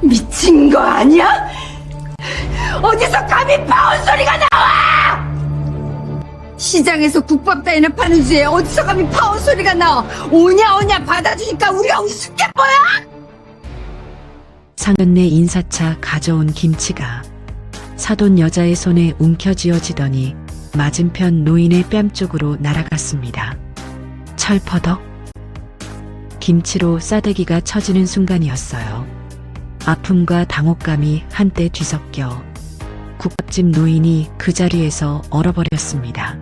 미친 거 아니야? 어디서 감히 파온 소리가 나와! 시장에서 국밥 따위나 파는 주제에 어디서 감히 파온 소리가 나와? 오냐 받아주니까 우리가 우습게 보여? 상견례 인사차 가져온 김치가 사돈 여자의 손에 움켜쥐어지더니 맞은편 노인의 뺨 쪽으로 날아갔습니다. 철퍼덕. 김치로 싸대기가 쳐지는 순간이었어요. 아픔과 당혹감이 한때 뒤섞여 국밥집 노인이 그 자리에서 얼어버렸습니다.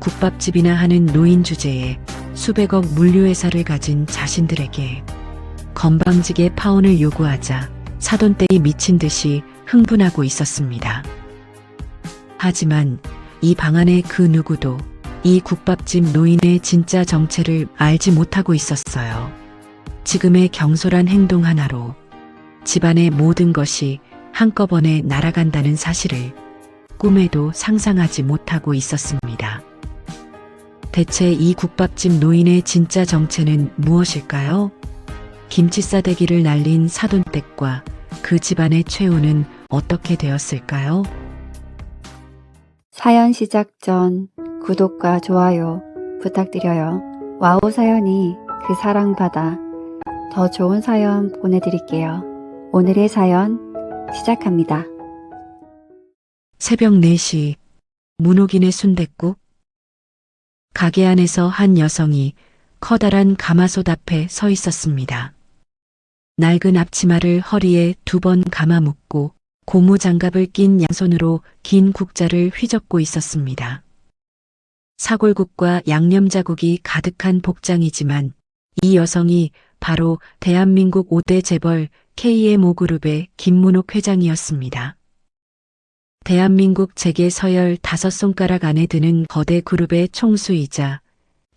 국밥집이나 하는 노인 주제에 수백억 물류회사를 가진 자신들에게 건방지게 파혼을 요구하자 사돈댁이 미친 듯이 흥분하고 있었습니다. 하지만 이 방안의 그 누구도 이 국밥집 노인의 진짜 정체를 알지 못하고 있었어요. 지금의 경솔한 행동 하나로 집안의 모든 것이 한꺼번에 날아간다는 사실을 꿈에도 상상하지 못하고 있었습니다. 대체 이 국밥집 노인의 진짜 정체는 무엇일까요? 김치 싸대기를 날린 사돈댁과 그 집안의 최후는 어떻게 되었을까요? 사연 시작 전 구독과 좋아요 부탁드려요. 와우 사연이 그 사랑받아 더 좋은 사연 보내드릴게요. 오늘의 사연 시작합니다. 새벽 4시 문옥인의 순댓국. 가게 안에서 한 여성이 커다란 가마솥 앞에 서 있었습니다. 낡은 앞치마를 허리에 2번 감아 묶고 고무장갑을 낀 양손으로 긴 국자를 휘젓고 있었습니다. 사골국과 양념 자국이 가득한 복장이지만 이 여성이 바로 대한민국 5대 재벌 KMO그룹의 김문옥 회장이었습니다. 대한민국 재계 서열 5손가락 안에 드는 거대 그룹의 총수이자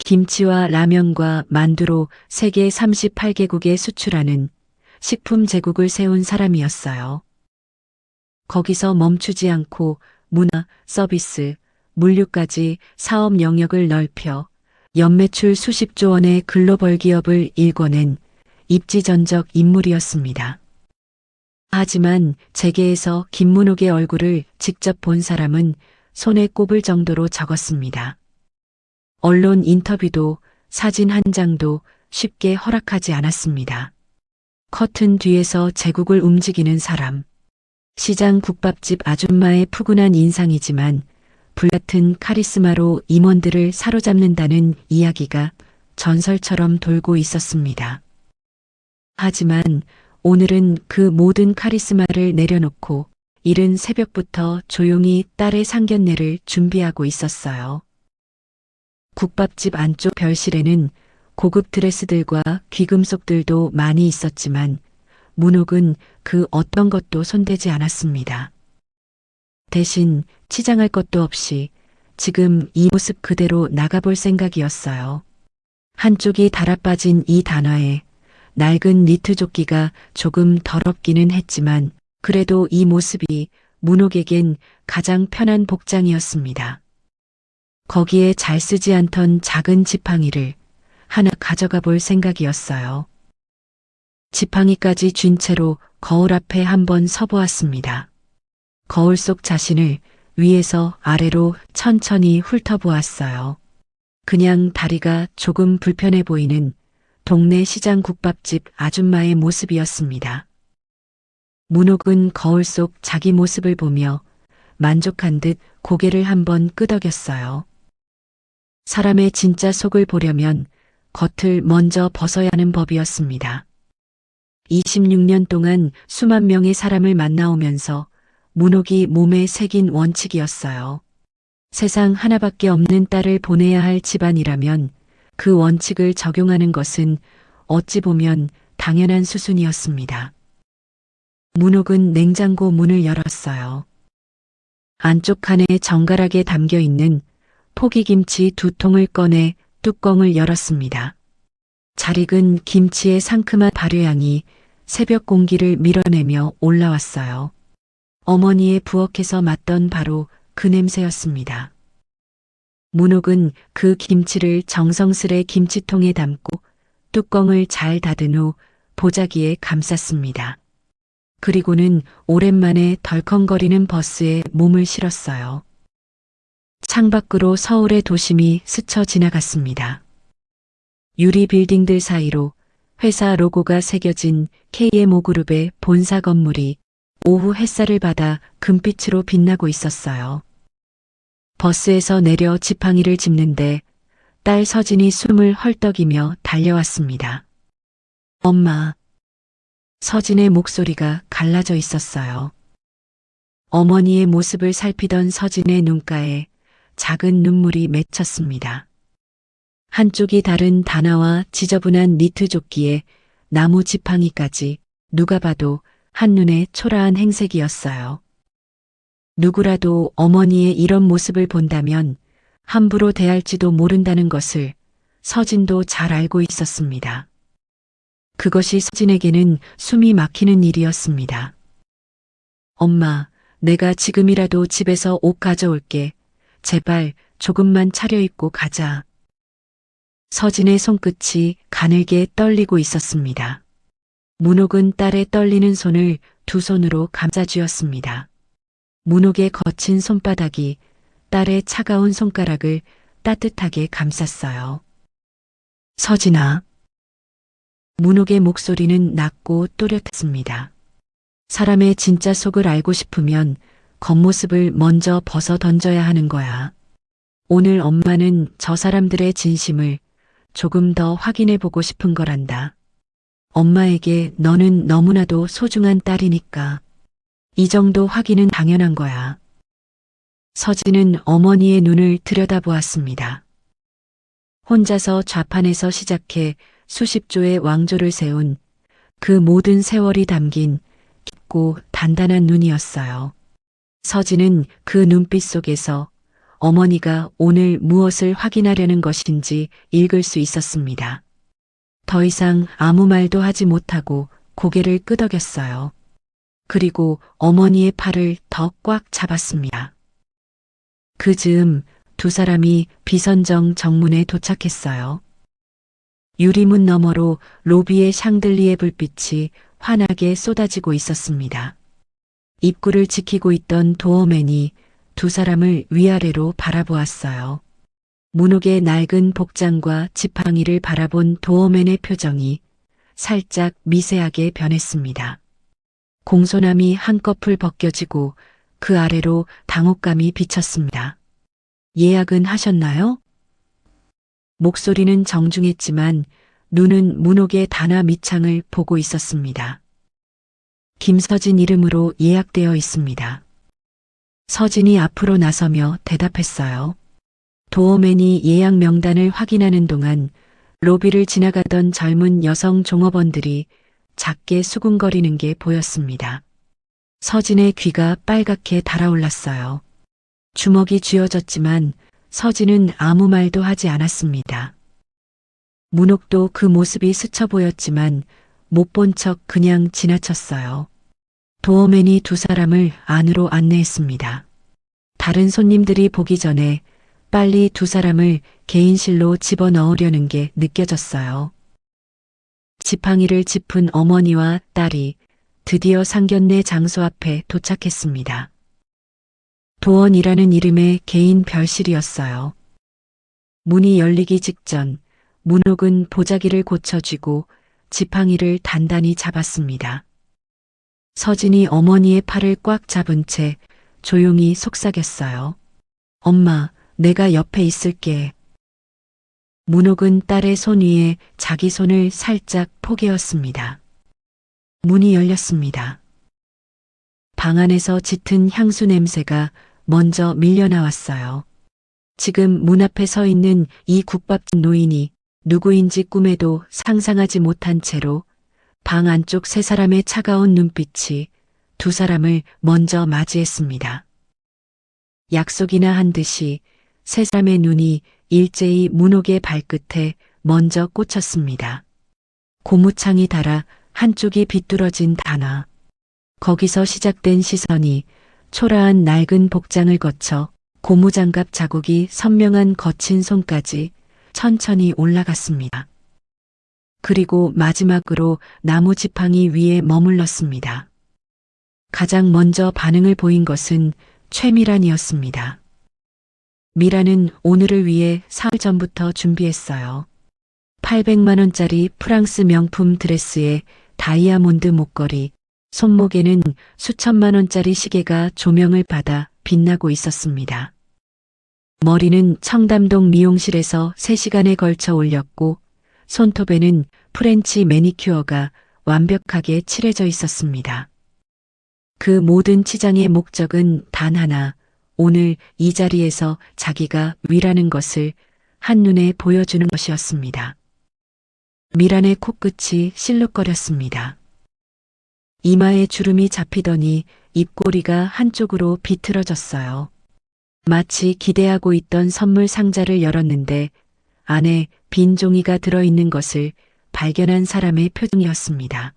김치와 라면과 만두로 세계 38개국에 수출하는 식품 제국을 세운 사람이었어요. 거기서 멈추지 않고 문화, 서비스, 물류까지 사업 영역을 넓혀 연매출 수십조 원의 글로벌 기업을 일궈낸 입지전적 인물이었습니다. 하지만 재계에서 김문옥의 얼굴을 직접 본 사람은 손에 꼽을 정도로 적었습니다. 언론 인터뷰도 사진 한 장도 쉽게 허락하지 않았습니다. 커튼 뒤에서 제국을 움직이는 사람. 시장 국밥집 아줌마의 푸근한 인상이지만 불같은 카리스마로 임원들을 사로잡는다는 이야기가 전설처럼 돌고 있었습니다. 하지만 오늘은 그 모든 카리스마를 내려놓고 이른 새벽부터 조용히 딸의 상견례를 준비하고 있었어요. 국밥집 안쪽 별실에는 고급 드레스들과 귀금속들도 많이 있었지만 문옥은 그 어떤 것도 손대지 않았습니다. 대신 치장할 것도 없이 지금 이 모습 그대로 나가볼 생각이었어요. 한쪽이 달아빠진 이 단화에 낡은 니트 조끼가 조금 더럽기는 했지만 그래도 이 모습이 문옥에겐 가장 편한 복장이었습니다. 거기에 잘 쓰지 않던 작은 지팡이를 하나 가져가 볼 생각이었어요. 지팡이까지 쥔 채로 거울 앞에 한번 서보았습니다. 거울 속 자신을 위에서 아래로 천천히 훑어보았어요. 그냥 다리가 조금 불편해 보이는 동네 시장 국밥집 아줌마의 모습이었습니다. 문옥은 거울 속 자기 모습을 보며 만족한 듯 고개를 한번 끄덕였어요. 사람의 진짜 속을 보려면 겉을 먼저 벗어야 하는 법이었습니다. 26년 동안 수만 명의 사람을 만나오면서 문옥이 몸에 새긴 원칙이었어요. 세상 하나밖에 없는 딸을 보내야 할 집안이라면 그 원칙을 적용하는 것은 어찌 보면 당연한 수순이었습니다. 문옥은 냉장고 문을 열었어요. 안쪽 칸에 정갈하게 담겨 있는 포기김치 2통을 꺼내 뚜껑을 열었습니다. 잘 익은 김치의 상큼한 발효향이 새벽 공기를 밀어내며 올라왔어요. 어머니의 부엌에서 맡던 바로 그 냄새였습니다. 문옥은 그 김치를 정성스레 김치통에 담고 뚜껑을 잘 닫은 후 보자기에 감쌌습니다. 그리고는 오랜만에 덜컹거리는 버스에 몸을 실었어요. 창밖으로 서울의 도심이 스쳐 지나갔습니다. 유리 빌딩들 사이로 회사 로고가 새겨진 KMO그룹의 본사 건물이 오후 햇살을 받아 금빛으로 빛나고 있었어요. 버스에서 내려 지팡이를 짚는데 딸 서진이 숨을 헐떡이며 달려왔습니다. 엄마. 서진의 목소리가 갈라져 있었어요. 어머니의 모습을 살피던 서진의 눈가에 작은 눈물이 맺혔습니다. 한쪽이 다른 다나와 지저분한 니트 조끼에 나무 지팡이까지 누가 봐도 한눈에 초라한 행색이었어요. 누구라도 어머니의 이런 모습을 본다면 함부로 대할지도 모른다는 것을 서진도 잘 알고 있었습니다. 그것이 서진에게는 숨이 막히는 일이었습니다. 엄마, 내가 지금이라도 집에서 옷 가져올게. 제발 조금만 차려입고 가자. 서진의 손끝이 가늘게 떨리고 있었습니다. 문옥은 딸의 떨리는 손을 두 손으로 감싸쥐었습니다. 문옥의 거친 손바닥이 딸의 차가운 손가락을 따뜻하게 감쌌어요. 서진아. 문옥의 목소리는 낮고 또렷했습니다. 사람의 진짜 속을 알고 싶으면 겉모습을 먼저 벗어 던져야 하는 거야. 오늘 엄마는 저 사람들의 진심을 조금 더 확인해 보고 싶은 거란다. 엄마에게 너는 너무나도 소중한 딸이니까. 이 정도 확인은 당연한 거야. 서진은 어머니의 눈을 들여다보았습니다. 혼자서 좌판에서 시작해 수십 조의 왕조를 세운 그 모든 세월이 담긴 깊고 단단한 눈이었어요. 서진은 그 눈빛 속에서 어머니가 오늘 무엇을 확인하려는 것인지 읽을 수 있었습니다. 더 이상 아무 말도 하지 못하고 고개를 끄덕였어요. 그리고 어머니의 팔을 더 꽉 잡았습니다. 그 즈음 두 사람이 비선정 정문에 도착했어요. 유리문 너머로 로비의 샹들리에 불빛이 환하게 쏟아지고 있었습니다. 입구를 지키고 있던 도어맨이 두 사람을 위아래로 바라보았어요. 문옥의 낡은 복장과 지팡이를 바라본 도어맨의 표정이 살짝 미세하게 변했습니다. 공손함이 한꺼풀 벗겨지고 그 아래로 당혹감이 비쳤습니다. 예약은 하셨나요? 목소리는 정중했지만 눈은 문옥의 단아 밑창을 보고 있었습니다. 김서진 이름으로 예약되어 있습니다. 서진이 앞으로 나서며 대답했어요. 도어맨이 예약 명단을 확인하는 동안 로비를 지나가던 젊은 여성 종업원들이 작게 수군거리는 게 보였습니다. 서진의 귀가 빨갛게 달아올랐어요. 주먹이 쥐어졌지만 서진은 아무 말도 하지 않았습니다. 문옥도 그 모습이 스쳐 보였지만 못 본 척 그냥 지나쳤어요. 도어맨이 두 사람을 안으로 안내했습니다. 다른 손님들이 보기 전에 빨리 두 사람을 개인실로 집어넣으려는 게 느껴졌어요. 지팡이를 짚은 어머니와 딸이 드디어 상견례 장소 앞에 도착했습니다. 도원이라는 이름의 개인 별실이었어요. 문이 열리기 직전 문옥은 보자기를 고쳐쥐고 지팡이를 단단히 잡았습니다. 서진이 어머니의 팔을 꽉 잡은 채 조용히 속삭였어요. 엄마, 내가 옆에 있을게. 문옥은 딸의 손 위에 자기 손을 살짝 포개었습니다. 문이 열렸습니다. 방 안에서 짙은 향수 냄새가 먼저 밀려나왔어요. 지금 문 앞에 서 있는 이 국밥집 노인이 누구인지 꿈에도 상상하지 못한 채로 방 안쪽 세 사람의 차가운 눈빛이 두 사람을 먼저 맞이했습니다. 약속이나 한 듯이 세 사람의 눈이 일제히 문옥의 발끝에 먼저 꽂혔습니다. 고무창이 달아 한쪽이 비뚤어진 단아. 거기서 시작된 시선이 초라한 낡은 복장을 거쳐 고무장갑 자국이 선명한 거친 손까지 천천히 올라갔습니다. 그리고 마지막으로 나무 지팡이 위에 머물렀습니다. 가장 먼저 반응을 보인 것은 최미란이었습니다. 미란은 오늘을 위해 사흘 전부터 준비했어요. 800만 원짜리 프랑스 명품 드레스에 다이아몬드 목걸이, 손목에는 수천만 원짜리 시계가 조명을 받아 빛나고 있었습니다. 머리는 청담동 미용실에서 3시간에 걸쳐 올렸고 손톱에는 프렌치 매니큐어가 완벽하게 칠해져 있었습니다. 그 모든 치장의 목적은 단 하나, 오늘 이 자리에서 자기가 위라는 것을 한눈에 보여주는 것이었습니다. 미란의 코끝이 실룩거렸습니다. 이마에 주름이 잡히더니 입꼬리가 한쪽으로 비틀어졌어요. 마치 기대하고 있던 선물 상자를 열었는데 안에 빈 종이가 들어있는 것을 발견한 사람의 표정이었습니다.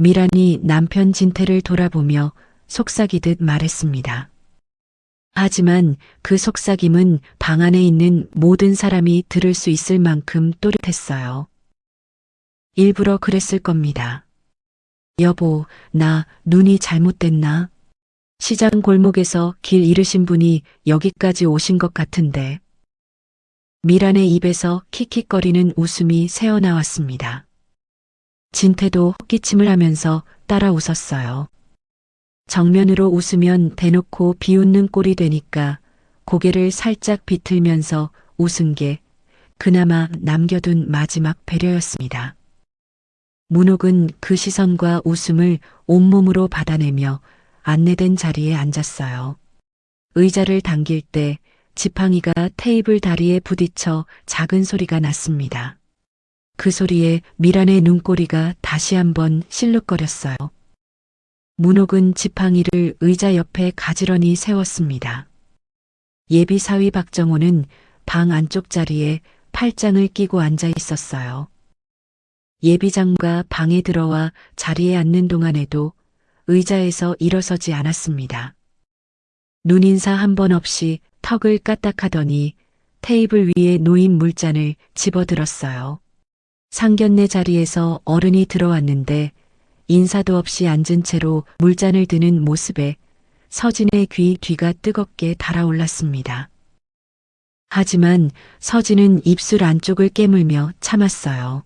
미란이 남편 진태를 돌아보며 속삭이듯 말했습니다. 하지만 그 속삭임은 방 안에 있는 모든 사람이 들을 수 있을 만큼 또렷했어요. 일부러 그랬을 겁니다. 여보, 나 눈이 잘못됐나? 시장 골목에서 길 잃으신 분이 여기까지 오신 것 같은데. 미란의 입에서 킥킥거리는 웃음이 새어나왔습니다. 진태도 헛기침을 하면서 따라 웃었어요. 정면으로 웃으면 대놓고 비웃는 꼴이 되니까 고개를 살짝 비틀면서 웃은 게 그나마 남겨둔 마지막 배려였습니다. 문옥은 그 시선과 웃음을 온몸으로 받아내며 안내된 자리에 앉았어요. 의자를 당길 때 지팡이가 테이블 다리에 부딪혀 작은 소리가 났습니다. 그 소리에 미란의 눈꼬리가 다시 한번 실룩거렸어요. 문옥은 지팡이를 의자 옆에 가지런히 세웠습니다. 예비사위 박정호는 방 안쪽 자리에 팔짱을 끼고 앉아 있었어요. 예비장과 방에 들어와 자리에 앉는 동안에도 의자에서 일어서지 않았습니다. 눈인사 한 번 없이 턱을 까딱하더니 테이블 위에 놓인 물잔을 집어들었어요. 상견례 자리에서 어른이 들어왔는데 인사도 없이 앉은 채로 물잔을 드는 모습에 서진의 귀 뒤가 뜨겁게 달아올랐습니다. 하지만 서진은 입술 안쪽을 깨물며 참았어요.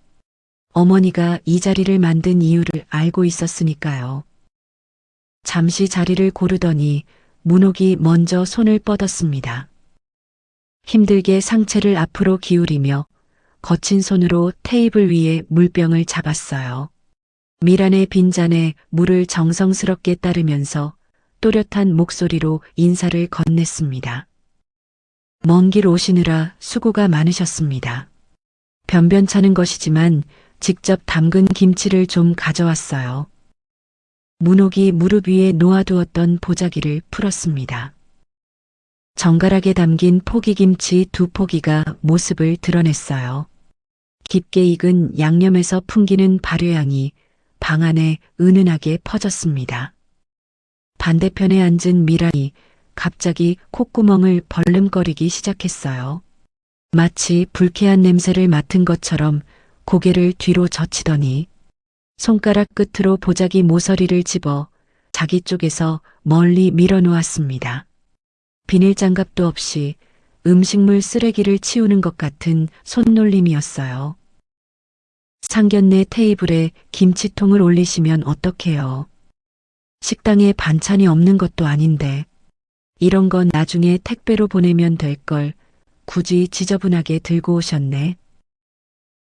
어머니가 이 자리를 만든 이유를 알고 있었으니까요. 잠시 자리를 고르더니 문옥이 먼저 손을 뻗었습니다. 힘들게 상체를 앞으로 기울이며 거친 손으로 테이블 위에 물병을 잡았어요. 미란의 빈잔에 물을 정성스럽게 따르면서 또렷한 목소리로 인사를 건넸습니다. 먼 길 오시느라 수고가 많으셨습니다. 변변찮은 것이지만 직접 담근 김치를 좀 가져왔어요. 문옥이 무릎 위에 놓아두었던 보자기를 풀었습니다. 정갈하게 담긴 포기김치 2포기가 모습을 드러냈어요. 깊게 익은 양념에서 풍기는 발효향이 방 안에 은은하게 퍼졌습니다. 반대편에 앉은 미란이 갑자기 콧구멍을 벌름거리기 시작했어요. 마치 불쾌한 냄새를 맡은 것처럼 고개를 뒤로 젖히더니 손가락 끝으로 보자기 모서리를 집어 자기 쪽에서 멀리 밀어놓았습니다. 비닐장갑도 없이 음식물 쓰레기를 치우는 것 같은 손놀림이었어요. 상견례 테이블에 김치통을 올리시면 어떡해요. 식당에 반찬이 없는 것도 아닌데 이런 건 나중에 택배로 보내면 될 걸 굳이 지저분하게 들고 오셨네.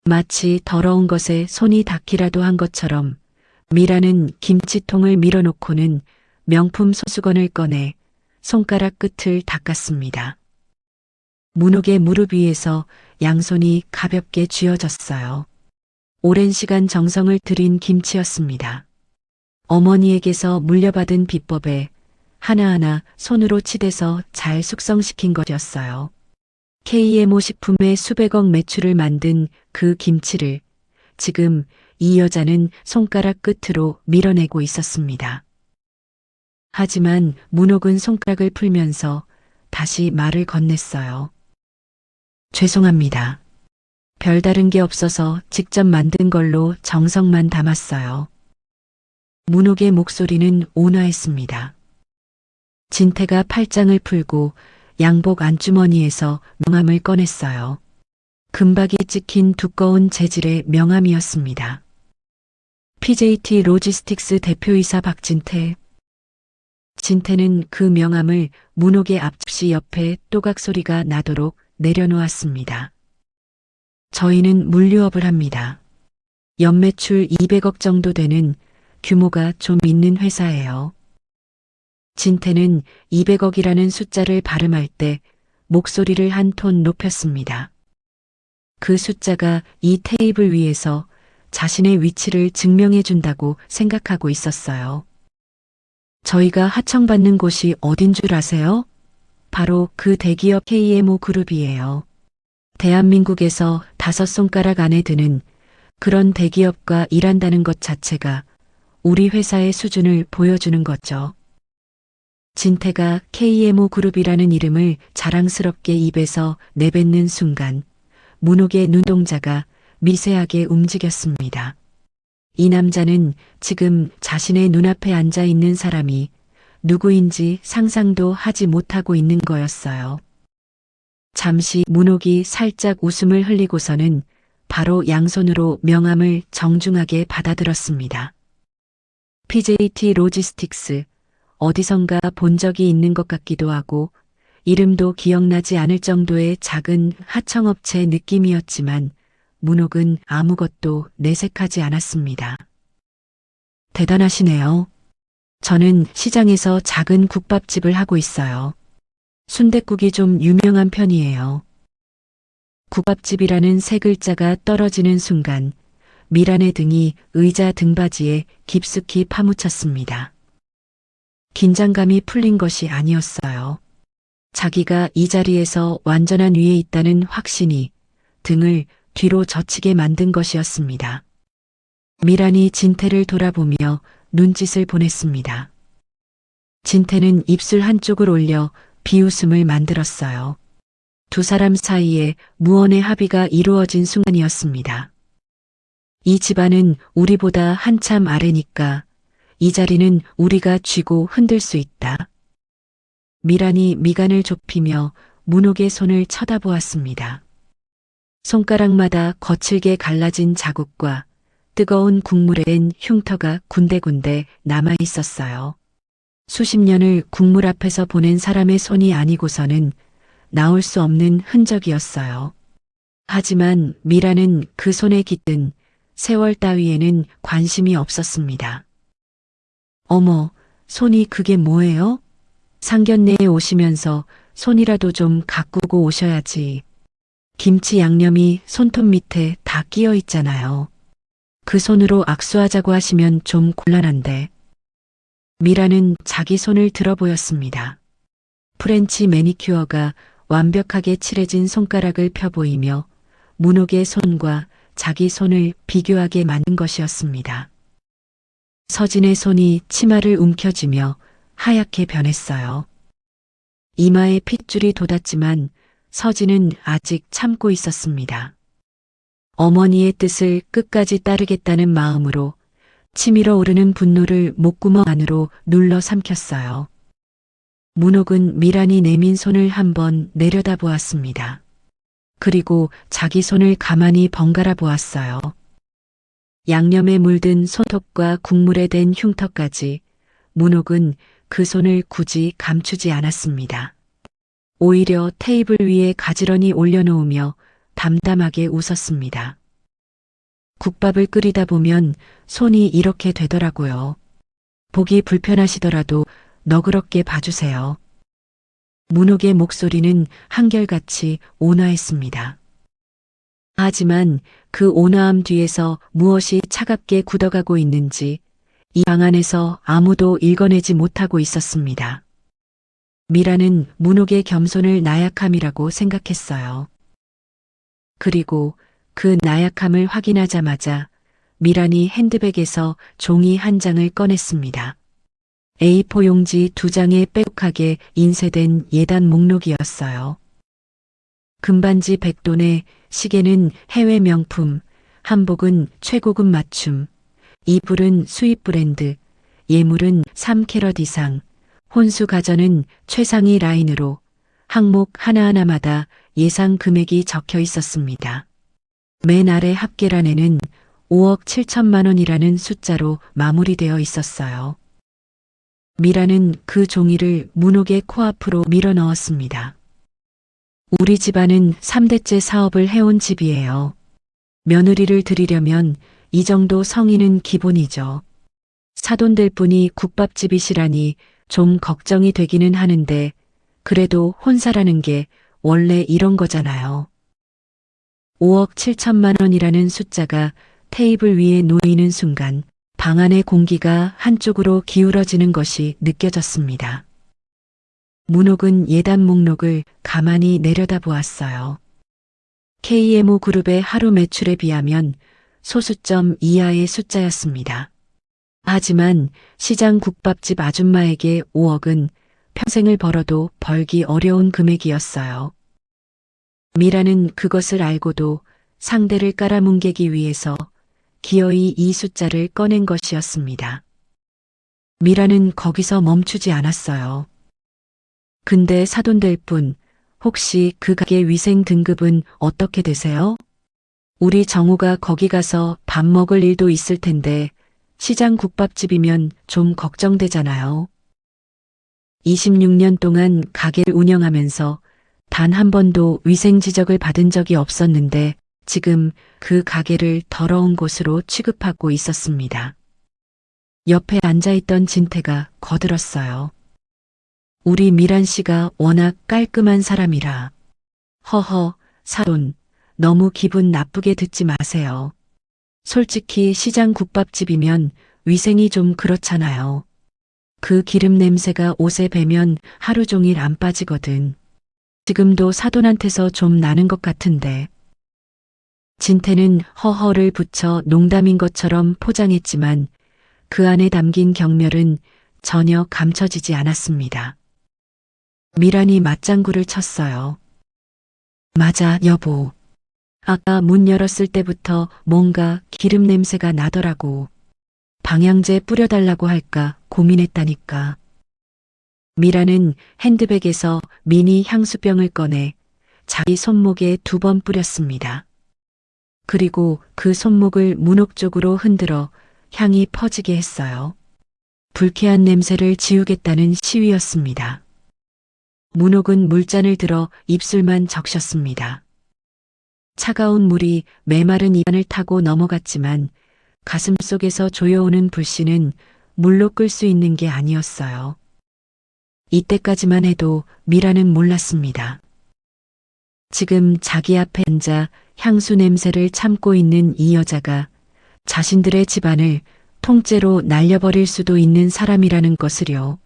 마치 더러운 것에 손이 닿기라도 한 것처럼 미라는 김치통을 밀어놓고는 명품 손수건을 꺼내 손가락 끝을 닦았습니다. 문옥의 무릎 위에서 양손이 가볍게 쥐어졌어요. 오랜 시간 정성을 들인 김치였습니다. 어머니에게서 물려받은 비법에 하나하나 손으로 치대서 잘 숙성시킨 것이었어요. KMO 식품의 수백억 매출을 만든 그 김치를 지금 이 여자는 손가락 끝으로 밀어내고 있었습니다. 하지만 문옥은 손가락을 풀면서 다시 말을 건넸어요. 죄송합니다. 별다른 게 없어서 직접 만든 걸로 정성만 담았어요. 문옥의 목소리는 온화했습니다. 진태가 팔짱을 풀고 양복 안주머니에서 명함을 꺼냈어요. 금박이 찍힌 두꺼운 재질의 명함이었습니다. PJT 로지스틱스 대표이사 박진태. 진태는 그 명함을 문옥의 앞접시 옆에 또각 소리가 나도록 내려놓았습니다. 저희는 물류업을 합니다. 연매출 200억 정도 되는 규모가 좀 있는 회사예요. 진태는 200억이라는 숫자를 발음할 때 목소리를 한 톤 높였습니다. 그 숫자가 이 테이블 위에서 자신의 위치를 증명해 준다고 생각하고 있었어요. 저희가 하청받는 곳이 어딘 줄 아세요? 바로 그 대기업 KMO 그룹이에요. 대한민국에서 5손가락 안에 드는 그런 대기업과 일한다는 것 자체가 우리 회사의 수준을 보여주는 거죠. 진태가 KMO 그룹이라는 이름을 자랑스럽게 입에서 내뱉는 순간 문옥의 눈동자가 미세하게 움직였습니다. 이 남자는 지금 자신의 눈앞에 앉아 있는 사람이 누구인지 상상도 하지 못하고 있는 거였어요. 잠시 문옥이 살짝 웃음을 흘리고서는 바로 양손으로 명함을 정중하게 받아들었습니다. PJT 로지스틱스, 어디선가 본 적이 있는 것 같기도 하고 이름도 기억나지 않을 정도의 작은 하청업체 느낌이었지만 문옥은 아무것도 내색하지 않았습니다. 대단하시네요. 저는 시장에서 작은 국밥집을 하고 있어요. 순댓국이 좀 유명한 편이에요. 국밥집이라는 세 글자가 떨어지는 순간 미란의 등이 의자 등받이에 깊숙이 파묻혔습니다. 긴장감이 풀린 것이 아니었어요. 자기가 이 자리에서 완전한 위에 있다는 확신이 등을 뒤로 젖히게 만든 것이었습니다. 미란이 진태를 돌아보며 눈짓을 보냈습니다. 진태는 입술 한쪽을 올려 비웃음을 만들었어요. 두 사람 사이에 무언의 합의가 이루어진 순간이었습니다. 이 집안은 우리보다 한참 아래니까 이 자리는 우리가 쥐고 흔들 수 있다. 미란이 미간을 좁히며 문옥의 손을 쳐다보았습니다. 손가락마다 거칠게 갈라진 자국과 뜨거운 국물에 댄 흉터가 군데군데 남아 있었어요. 수십 년을 국물 앞에서 보낸 사람의 손이 아니고서는 나올 수 없는 흔적이었어요. 하지만 미라는 그 손에 깃든 세월 따위에는 관심이 없었습니다. 어머, 손이 그게 뭐예요? 상견례에 오시면서 손이라도 좀 가꾸고 오셔야지. 김치 양념이 손톱 밑에 다 끼어 있잖아요. 그 손으로 악수하자고 하시면 좀 곤란한데. 미라는 자기 손을 들어 보였습니다. 프렌치 매니큐어가 완벽하게 칠해진 손가락을 펴 보이며 문옥의 손과 자기 손을 비교하게 만든 것이었습니다. 서진의 손이 치마를 움켜쥐며 하얗게 변했어요. 이마에 핏줄이 돋았지만 서진은 아직 참고 있었습니다. 어머니의 뜻을 끝까지 따르겠다는 마음으로 치밀어 오르는 분노를 목구멍 안으로 눌러 삼켰어요. 문옥은 미란이 내민 손을 한번 내려다보았습니다. 그리고 자기 손을 가만히 번갈아 보았어요. 양념에 물든 손톱과 국물에 댄 흉터까지 문옥은 그 손을 굳이 감추지 않았습니다. 오히려 테이블 위에 가지런히 올려놓으며 담담하게 웃었습니다. 국밥을 끓이다 보면 손이 이렇게 되더라고요. 보기 불편하시더라도 너그럽게 봐주세요. 문옥의 목소리는 한결같이 온화했습니다. 하지만 그 온화함 뒤에서 무엇이 차갑게 굳어가고 있는지 이 방 안에서 아무도 읽어내지 못하고 있었습니다. 미라는 문옥의 겸손을 나약함이라고 생각했어요. 그리고 그 나약함을 확인하자마자 미란이 핸드백에서 종이 한 장을 꺼냈습니다. A4 용지 2장에 빼곡하게 인쇄된 예단 목록이었어요. 금반지 100돈에 시계는 해외 명품, 한복은 최고급 맞춤, 이불은 수입 브랜드, 예물은 3캐럿 이상, 혼수 가전은 최상위 라인으로 항목 하나하나마다 예상 금액이 적혀 있었습니다. 맨 아래 합계란에는 5억 7천만 원이라는 숫자로 마무리되어 있었어요. 미라는 그 종이를 문옥의 코앞으로 밀어 넣었습니다. 우리 집안은 3대째 사업을 해온 집이에요. 며느리를 드리려면 이 정도 성의는 기본이죠. 사돈될 분이 국밥집이시라니 좀 걱정이 되기는 하는데 그래도 혼사라는 게 원래 이런 거잖아요. 5억 7천만 원이라는 숫자가 테이블 위에 놓이는 순간 방 안의 공기가 한쪽으로 기울어지는 것이 느껴졌습니다. 문옥은 예단 목록을 가만히 내려다보았어요. KMO 그룹의 하루 매출에 비하면 소수점 이하의 숫자였습니다. 하지만 시장 국밥집 아줌마에게 5억은 평생을 벌어도 벌기 어려운 금액이었어요. 미라는 그것을 알고도 상대를 깔아뭉개기 위해서 기어이 이 숫자를 꺼낸 것이었습니다. 미라는 거기서 멈추지 않았어요. 근데 사돈될 분, 혹시 그 가게 위생 등급은 어떻게 되세요? 우리 정우가 거기 가서 밥 먹을 일도 있을 텐데 시장 국밥집이면 좀 걱정되잖아요. 26년 동안 가게를 운영하면서 단 한 번도 위생 지적을 받은 적이 없었는데 지금 그 가게를 더러운 곳으로 취급하고 있었습니다. 옆에 앉아있던 진태가 거들었어요. 우리 미란 씨가 워낙 깔끔한 사람이라. 허허, 사돈, 너무 기분 나쁘게 듣지 마세요. 솔직히 시장 국밥집이면 위생이 좀 그렇잖아요. 그 기름 냄새가 옷에 배면 하루 종일 안 빠지거든. 지금도 사돈한테서 좀 나는 것 같은데. 진태는 허허를 붙여 농담인 것처럼 포장했지만 그 안에 담긴 경멸은 전혀 감춰지지 않았습니다. 미란이 맞장구를 쳤어요. 맞아, 여보. 아까 문 열었을 때부터 뭔가 기름 냄새가 나더라고. 방향제 뿌려달라고 할까 고민했다니까. 미라는 핸드백에서 미니 향수병을 꺼내 자기 손목에 2번 뿌렸습니다. 그리고 그 손목을 문옥 쪽으로 흔들어 향이 퍼지게 했어요. 불쾌한 냄새를 지우겠다는 시위였습니다. 문옥은 물잔을 들어 입술만 적셨습니다. 차가운 물이 메마른 입안을 타고 넘어갔지만 가슴 속에서 조여오는 불씨는 물로 끌 수 있는 게 아니었어요. 이때까지만 해도 미라는 몰랐습니다. 지금 자기 앞에 앉아 향수 냄새를 참고 있는 이 여자가 자신들의 집안을 통째로 날려버릴 수도 있는 사람이라는 것을요.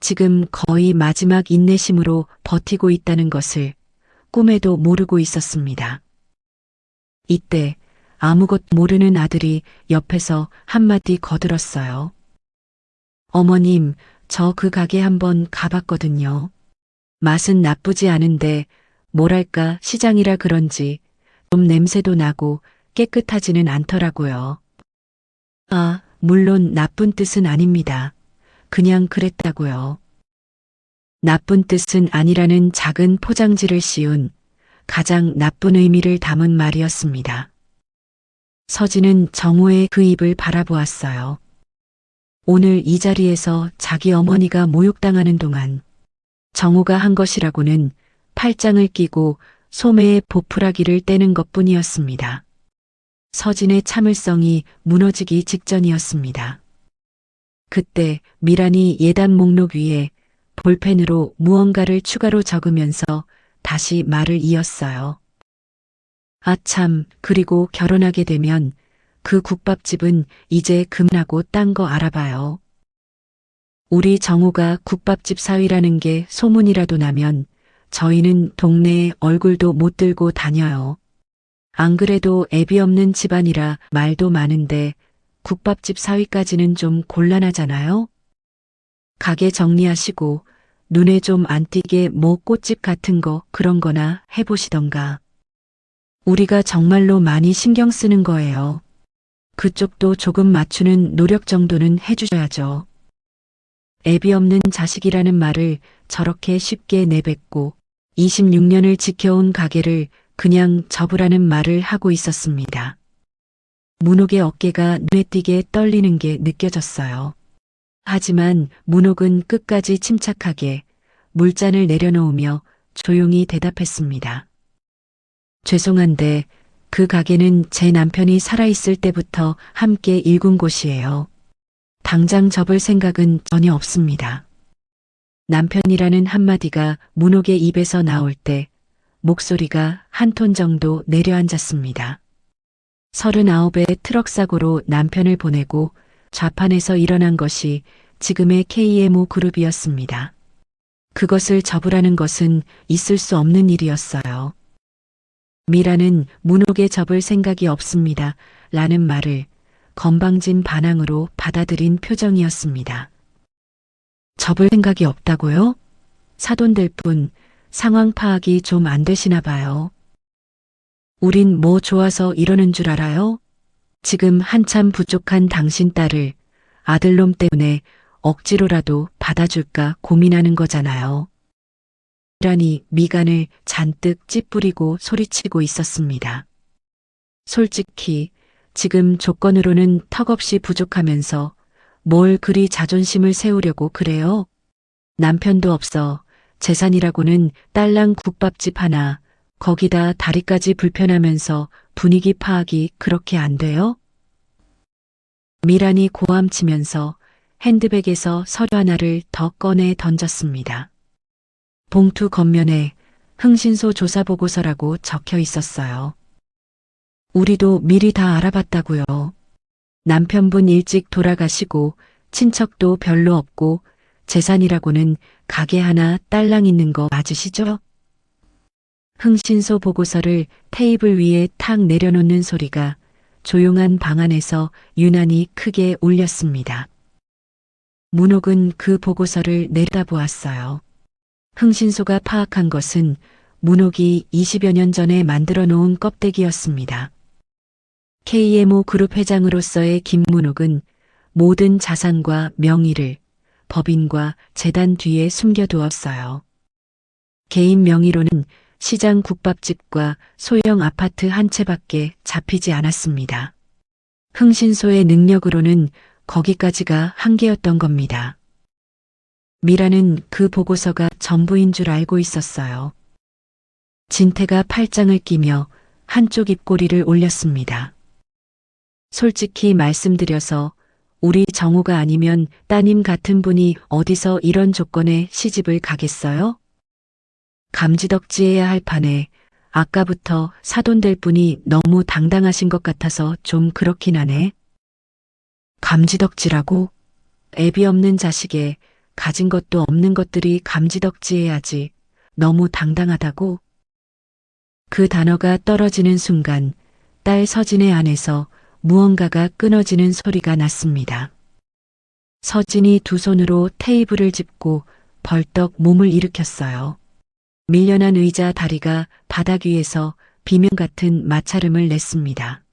지금 거의 마지막 인내심으로 버티고 있다는 것을 꿈에도 모르고 있었습니다. 이때 아무것도 모르는 아들이 옆에서 한마디 거들었어요. 어머님, 저 그 가게 한번 가봤거든요. 맛은 나쁘지 않은데 뭐랄까 시장이라 그런지 좀 냄새도 나고 깨끗하지는 않더라고요. 아, 물론 나쁜 뜻은 아닙니다. 그냥 그랬다고요. 나쁜 뜻은 아니라는 작은 포장지를 씌운 가장 나쁜 의미를 담은 말이었습니다. 서진은 정우의 그 입을 바라보았어요. 오늘 이 자리에서 자기 어머니가 모욕당하는 동안 정우가 한 것이라고는 팔짱을 끼고 소매에 보풀하기를 떼는 것뿐이었습니다. 서진의 참을성이 무너지기 직전이었습니다. 그때 미란이 예단 목록 위에 볼펜으로 무언가를 추가로 적으면서 다시 말을 이었어요. 아 참, 그리고 결혼하게 되면 그 국밥집은 이제 그만하고 딴 거 알아봐요. 우리 정우가 국밥집 사위라는 게 소문이라도 나면 저희는 동네에 얼굴도 못 들고 다녀요. 안 그래도 애비 없는 집안이라 말도 많은데 국밥집 사위까지는 좀 곤란하잖아요. 가게 정리하시고 눈에 좀 안 띄게 뭐 꽃집 같은 거 그런 거나 해보시던가. 우리가 정말로 많이 신경 쓰는 거예요. 그쪽도 조금 맞추는 노력 정도는 해주셔야죠. 애비 없는 자식이라는 말을 저렇게 쉽게 내뱉고 26년을 지켜온 가게를 그냥 접으라는 말을 하고 있었습니다. 문옥의 어깨가 눈에 띄게 떨리는 게 느껴졌어요. 하지만 문옥은 끝까지 침착하게 물잔을 내려놓으며 조용히 대답했습니다. 죄송한데 그 가게는 제 남편이 살아있을 때부터 함께 일군 곳이에요. 당장 접을 생각은 전혀 없습니다. 남편이라는 한마디가 문옥의 입에서 나올 때 목소리가 한 톤 정도 내려앉았습니다. 39의 트럭 사고로 남편을 보내고 좌판에서 일어난 것이 지금의 KMO 그룹이었습니다. 그것을 접으라는 것은 있을 수 없는 일이었어요. 미라는 문옥에 접을 생각이 없습니다. 라는 말을 건방진 반항으로 받아들인 표정이었습니다. 접을 생각이 없다고요? 사돈될 뿐 상황 파악이 좀 안 되시나 봐요. 우린 뭐 좋아서 이러는 줄 알아요? 지금 한참 부족한 당신 딸을 아들놈 때문에 억지로라도 받아줄까 고민하는 거잖아요. 라니 미간을 잔뜩 찌푸리고 소리치고 있었습니다. 솔직히 지금 조건으로는 턱없이 부족하면서 뭘 그리 자존심을 세우려고 그래요? 남편도 없어 재산이라고는 딸랑 국밥집 하나, 거기다 다리까지 불편하면서 분위기 파악이 그렇게 안 돼요? 미란이 고함치면서 핸드백에서 서류 하나를 더 꺼내 던졌습니다. 봉투 겉면에 흥신소 조사 보고서라고 적혀 있었어요. 우리도 미리 다 알아봤다고요. 남편분 일찍 돌아가시고 친척도 별로 없고 재산이라고는 가게 하나 딸랑 있는 거 맞으시죠? 흥신소 보고서를 테이블 위에 탁 내려놓는 소리가 조용한 방 안에서 유난히 크게 울렸습니다. 문옥은 그 보고서를 내려다보았어요. 흥신소가 파악한 것은 문옥이 20여 년 전에 만들어 놓은 껍데기였습니다. KMO 그룹 회장으로서의 김문옥은 모든 자산과 명의를 법인과 재단 뒤에 숨겨두었어요. 개인 명의로는 시장 국밥집과 소형 아파트 한 채밖에 잡히지 않았습니다. 흥신소의 능력으로는 거기까지가 한계였던 겁니다. 미라는 그 보고서가 전부인 줄 알고 있었어요. 진태가 팔짱을 끼며 한쪽 입꼬리를 올렸습니다. 솔직히 말씀드려서 우리 정우가 아니면 따님 같은 분이 어디서 이런 조건에 시집을 가겠어요? 감지덕지해야 할 판에 아까부터 사돈될 분이 너무 당당하신 것 같아서 좀 그렇긴 하네. 감지덕지라고? 애비 없는 자식에 가진 것도 없는 것들이 감지덕지해야지. 너무 당당하다고? 그 단어가 떨어지는 순간 딸 서진의 안에서 무언가가 끊어지는 소리가 났습니다. 서진이 두 손으로 테이블을 짚고 벌떡 몸을 일으켰어요. 밀려난 의자 다리가 바닥 위에서 비명 같은 마찰음을 냈습니다.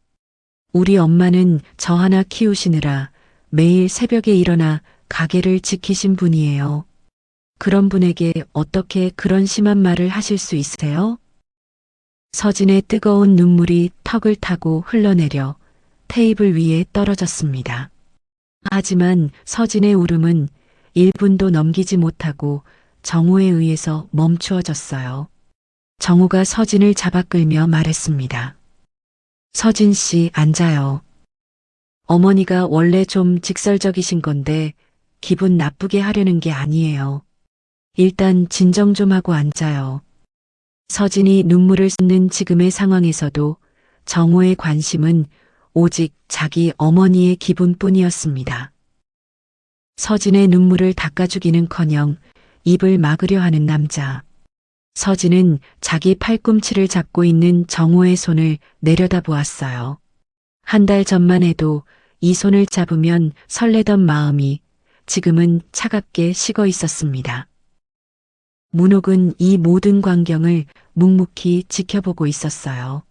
우리 엄마는 저 하나 키우시느라 매일 새벽에 일어나 가게를 지키신 분이에요. 그런 분에게 어떻게 그런 심한 말을 하실 수 있으세요? 서진의 뜨거운 눈물이 턱을 타고 흘러내려 테이블 위에 떨어졌습니다. 하지만 서진의 울음은 1분도 넘기지 못하고 정우에 의해서 멈추어졌어요. 정우가 서진을 잡아 끌며 말했습니다. 서진 씨, 앉아요. 어머니가 원래 좀 직설적이신 건데 기분 나쁘게 하려는 게 아니에요. 일단 진정 좀 하고 앉아요. 서진이 눈물을 쏟는 지금의 상황에서도 정우의 관심은 오직 자기 어머니의 기분뿐이었습니다. 서진의 눈물을 닦아주기는커녕 입을 막으려 하는 남자. 서진은 자기 팔꿈치를 잡고 있는 정우의 손을 내려다보았어요. 한 달 전만 해도 이 손을 잡으면 설레던 마음이 지금은 차갑게 식어 있었습니다. 문옥은 이 모든 광경을 묵묵히 지켜보고 있었어요.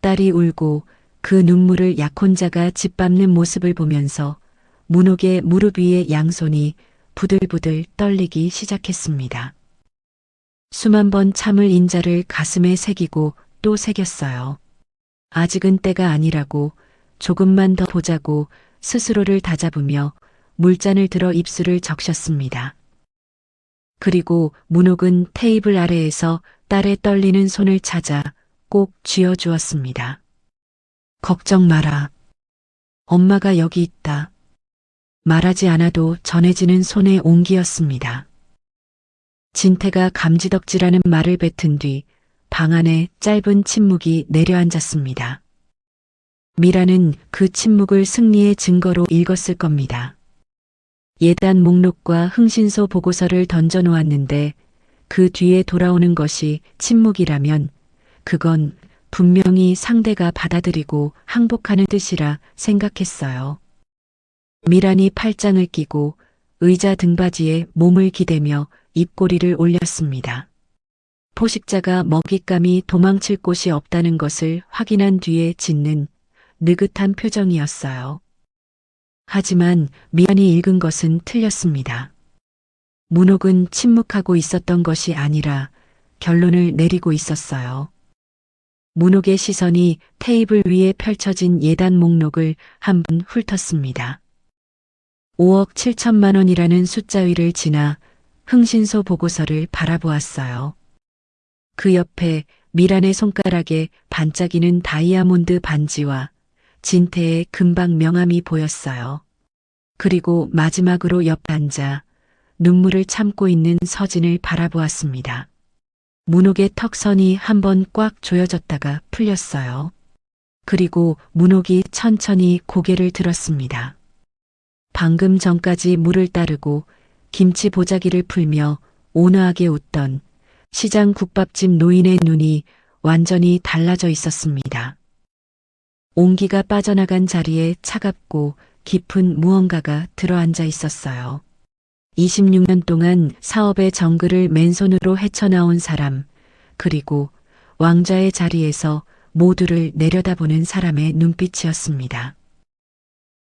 딸이 울고 그 눈물을 약혼자가 짓밟는 모습을 보면서 문옥의 무릎 위에 양손이 부들부들 떨리기 시작했습니다. 수만 번 참을 인자를 가슴에 새기고 또 새겼어요. 아직은 때가 아니라고, 조금만 더 보자고 스스로를 다잡으며 물잔을 들어 입술을 적셨습니다. 그리고 문옥은 테이블 아래에서 딸의 떨리는 손을 찾아 꼭 쥐어주었습니다. 걱정 마라. 엄마가 여기 있다. 말하지 않아도 전해지는 손의 온기였습니다. 진태가 감지덕지라는 말을 뱉은 뒤 방 안에 짧은 침묵이 내려앉았습니다. 미라는 그 침묵을 승리의 증거로 읽었을 겁니다. 예단 목록과 흥신소 보고서를 던져놓았는데 그 뒤에 돌아오는 것이 침묵이라면 그건 분명히 상대가 받아들이고 항복하는 뜻이라 생각했어요. 미란이 팔짱을 끼고 의자 등받이에 몸을 기대며 입꼬리를 올렸습니다. 포식자가 먹잇감이 도망칠 곳이 없다는 것을 확인한 뒤에 짓는 느긋한 표정이었어요. 하지만 미란이 읽은 것은 틀렸습니다. 문옥은 침묵하고 있었던 것이 아니라 결론을 내리고 있었어요. 문옥의 시선이 테이블 위에 펼쳐진 예단 목록을 한 번 훑었습니다. 5억 7천만 원이라는 숫자 위를 지나 흥신소 보고서를 바라보았어요. 그 옆에 미란의 손가락에 반짝이는 다이아몬드 반지와 진태의 금방 명함이 보였어요. 그리고 마지막으로 옆 앉아 눈물을 참고 있는 서진을 바라보았습니다. 문옥의 턱선이 한번 꽉 조여졌다가 풀렸어요. 그리고 문옥이 천천히 고개를 들었습니다. 방금 전까지 물을 따르고 김치 보자기를 풀며 온화하게 웃던 시장 국밥집 노인의 눈이 완전히 달라져 있었습니다. 온기가 빠져나간 자리에 차갑고 깊은 무언가가 들어앉아 있었어요. 26년 동안 사업의 정글을 맨손으로 헤쳐나온 사람, 그리고 왕좌의 자리에서 모두를 내려다보는 사람의 눈빛이었습니다.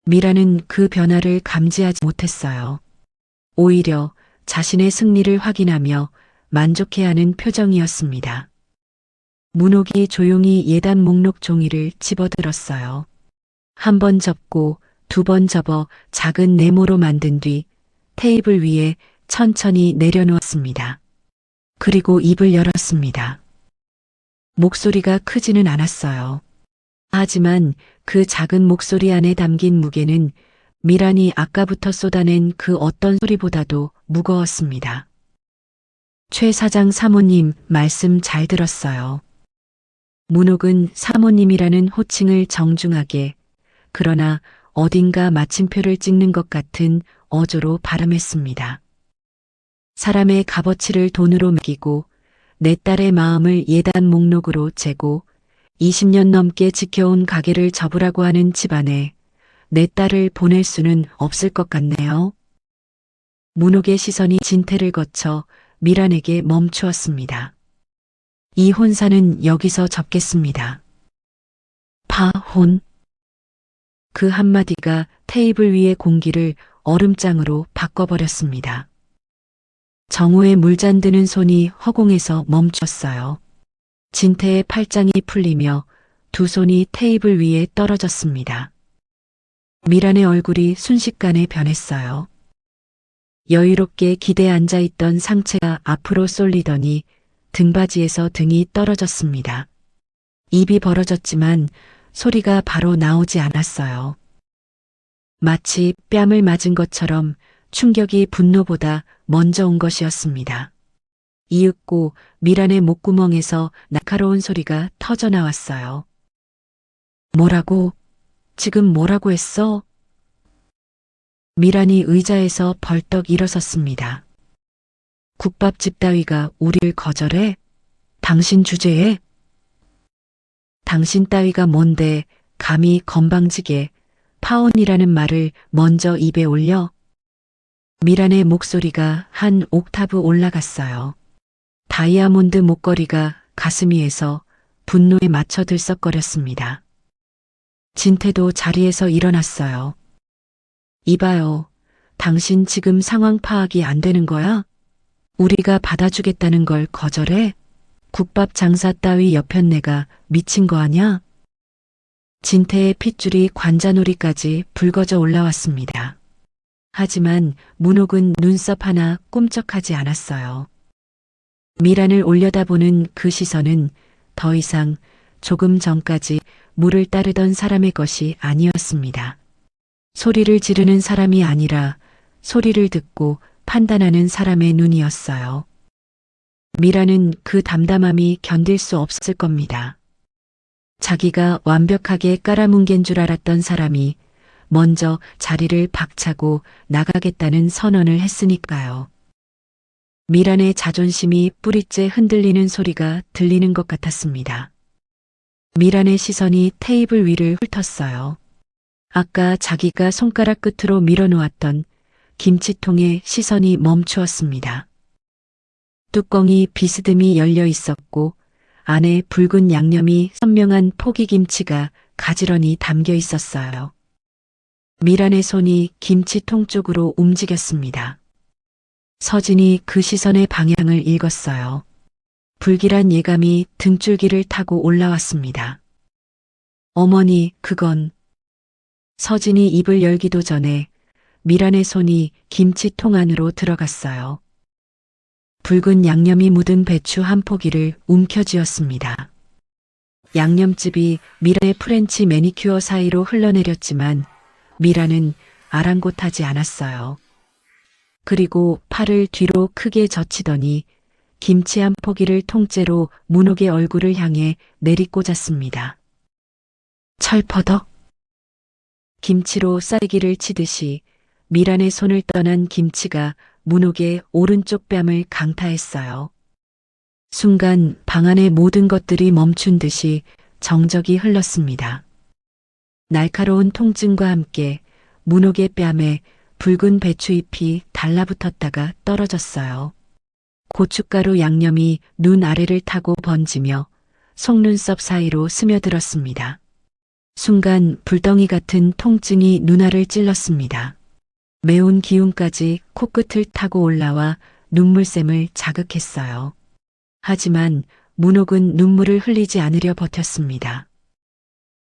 미라는 그 변화를 감지하지 못했어요. 오히려 자신의 승리를 확인하며 만족해하는 표정이었습니다. 문옥이 조용히 예단 목록 종이를 집어들었어요. 한 번 접고 두 번 접어 작은 네모로 만든 뒤 테이블 위에 천천히 내려놓았습니다. 그리고 입을 열었습니다. 목소리가 크지는 않았어요. 하지만 그 작은 목소리 안에 담긴 무게는 미란이 아까부터 쏟아낸 그 어떤 소리보다도 무거웠습니다. 최 사장 사모님 말씀 잘 들었어요. 문옥은 사모님이라는 호칭을 정중하게, 그러나 어딘가 마침표를 찍는 것 같은 어조로 발음했습니다. 사람의 값어치를 돈으로 매기고 내 딸의 마음을 예단 목록으로 재고 20년 넘게 지켜온 가게를 접으라고 하는 집안에 내 딸을 보낼 수는 없을 것 같네요. 문옥의 시선이 진태를 거쳐 미란에게 멈추었습니다. 이 혼사는 여기서 접겠습니다. 파혼. 그 한마디가 테이블 위의 공기를 얼음장으로 바꿔버렸습니다. 정호의 물잔 드는 손이 허공에서 멈췄어요. 진태의 팔짱이 풀리며 두 손이 테이블 위에 떨어졌습니다. 미란의 얼굴이 순식간에 변했어요. 여유롭게 기대에 앉아있던 상체가 앞으로 쏠리더니 등받이에서 등이 떨어졌습니다. 입이 벌어졌지만 소리가 바로 나오지 않았어요. 마치 뺨을 맞은 것처럼 충격이 분노보다 먼저 온 것이었습니다. 이윽고 미란의 목구멍에서 날카로운 소리가 터져 나왔어요. 뭐라고? 지금 뭐라고 했어? 미란이 의자에서 벌떡 일어섰습니다. 국밥집 따위가 우릴 거절해? 당신 주제에? 당신 따위가 뭔데 감히 건방지게 파혼이라는 말을 먼저 입에 올려? 미란의 목소리가 한 옥타브 올라갔어요. 다이아몬드 목걸이가 가슴 위에서 분노에 맞춰 들썩거렸습니다. 진태도 자리에서 일어났어요. 이봐요. 당신 지금 상황 파악이 안 되는 거야? 우리가 받아주겠다는 걸 거절해? 국밥 장사 따위 여편네가 미친 거 아냐? 진태의 핏줄이 관자놀이까지 붉어져 올라왔습니다. 하지만 문옥은 눈썹 하나 꿈쩍하지 않았어요. 미란을 올려다보는 그 시선은 더 이상 조금 전까지 물을 따르던 사람의 것이 아니었습니다. 소리를 지르는 사람이 아니라 소리를 듣고 판단하는 사람의 눈이었어요. 미라는 그 담담함이 견딜 수 없을 겁니다. 자기가 완벽하게 깔아뭉갠 줄 알았던 사람이 먼저 자리를 박차고 나가겠다는 선언을 했으니까요. 미란의 자존심이 뿌리째 흔들리는 소리가 들리는 것 같았습니다. 미란의 시선이 테이블 위를 훑었어요. 아까 자기가 손가락 끝으로 밀어놓았던 김치통에 시선이 멈추었습니다. 뚜껑이 비스듬히 열려 있었고 안에 붉은 양념이 선명한 포기김치가 가지런히 담겨 있었어요. 미란의 손이 김치통 쪽으로 움직였습니다. 서진이 그 시선의 방향을 읽었어요. 불길한 예감이 등줄기를 타고 올라왔습니다. 어머니, 그건... 서진이 입을 열기도 전에 미란의 손이 김치통 안으로 들어갔어요. 붉은 양념이 묻은 배추 한 포기를 움켜쥐었습니다. 양념즙이 미란의 프렌치 매니큐어 사이로 흘러내렸지만 미란은 아랑곳하지 않았어요. 그리고 팔을 뒤로 크게 젖히더니 김치 한 포기를 통째로 문옥의 얼굴을 향해 내리꽂았습니다. 철퍼덕. 김치로 쌀기를 치듯이 미란의 손을 떠난 김치가 문옥의 오른쪽 뺨을 강타했어요. 순간 방 안의 모든 것들이 멈춘 듯이 정적이 흘렀습니다. 날카로운 통증과 함께 문옥의 뺨에 붉은 배추잎이 달라붙었다가 떨어졌어요. 고춧가루 양념이 눈 아래를 타고 번지며 속눈썹 사이로 스며들었습니다. 순간 불덩이 같은 통증이 눈알을 찔렀습니다. 매운 기운까지 코끝을 타고 올라와 눈물샘을 자극했어요. 하지만 문옥은 눈물을 흘리지 않으려 버텼습니다.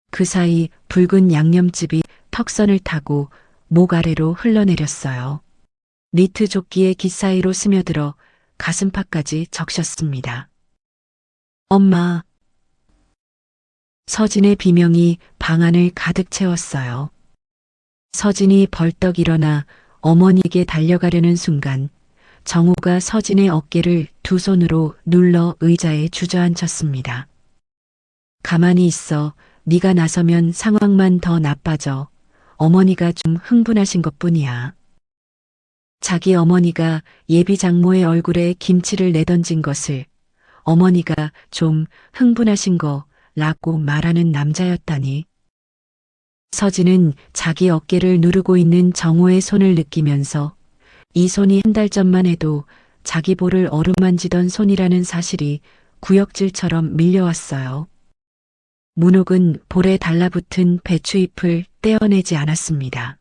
그 사이 붉은 양념즙이 턱선을 타고 목 아래로 흘러내렸어요. 니트 조끼의 깃 사이로 스며들어 가슴팍까지 적셨습니다. 엄마. 서진의 비명이 방 안을 가득 채웠어요. 서진이 벌떡 일어나 어머니에게 달려가려는 순간 정우가 서진의 어깨를 두 손으로 눌러 의자에 주저앉혔습니다. 가만히 있어. 네가 나서면 상황만 더 나빠져. 어머니가 좀 흥분하신 것뿐이야. 자기 어머니가 예비 장모의 얼굴에 김치를 내던진 것을 어머니가 좀 흥분하신 거라고 말하는 남자였다니. 서진은 자기 어깨를 누르고 있는 정호의 손을 느끼면서 이 손이 한 달 전만 해도 자기 볼을 어루만지던 손이라는 사실이 구역질처럼 밀려왔어요. 문옥은 볼에 달라붙은 배추잎을 떼어내지 않았습니다.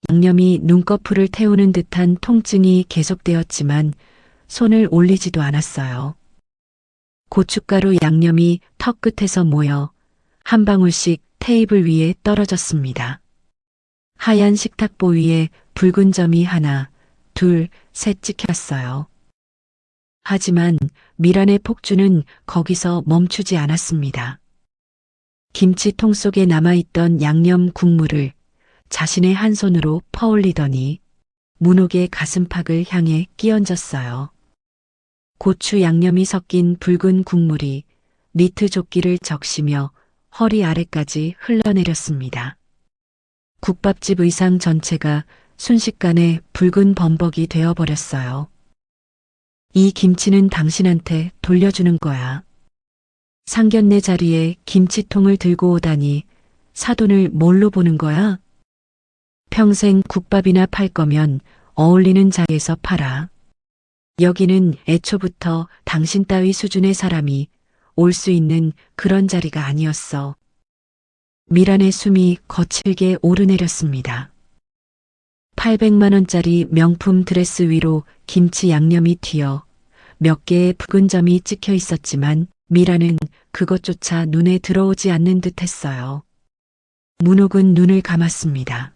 양념이 눈꺼풀을 태우는 듯한 통증이 계속되었지만 손을 올리지도 않았어요. 고춧가루 양념이 턱 끝에서 모여 한 방울씩 테이블 위에 떨어졌습니다. 하얀 식탁보 위에 붉은 점이 하나, 둘, 셋 찍혔어요. 하지만 미란의 폭주는 거기서 멈추지 않았습니다. 김치통 속에 남아있던 양념 국물을 자신의 한 손으로 퍼올리더니 문옥의 가슴팍을 향해 끼얹었어요. 고추 양념이 섞인 붉은 국물이 니트 조끼를 적시며 허리 아래까지 흘러내렸습니다. 국밥집 의상 전체가 순식간에 붉은 범벅이 되어버렸어요. 이 김치는 당신한테 돌려주는 거야. 상견례 자리에 김치통을 들고 오다니 사돈을 뭘로 보는 거야? 평생 국밥이나 팔 거면 어울리는 자리에서 팔아. 여기는 애초부터 당신 따위 수준의 사람이 올 수 있는 그런 자리가 아니었어. 미란의 숨이 거칠게 오르내렸습니다. 800만 원짜리 명품 드레스 위로 김치 양념이 튀어 몇 개의 붉은 점이 찍혀 있었지만 미란은 그것조차 눈에 들어오지 않는 듯 했어요. 문옥은 눈을 감았습니다.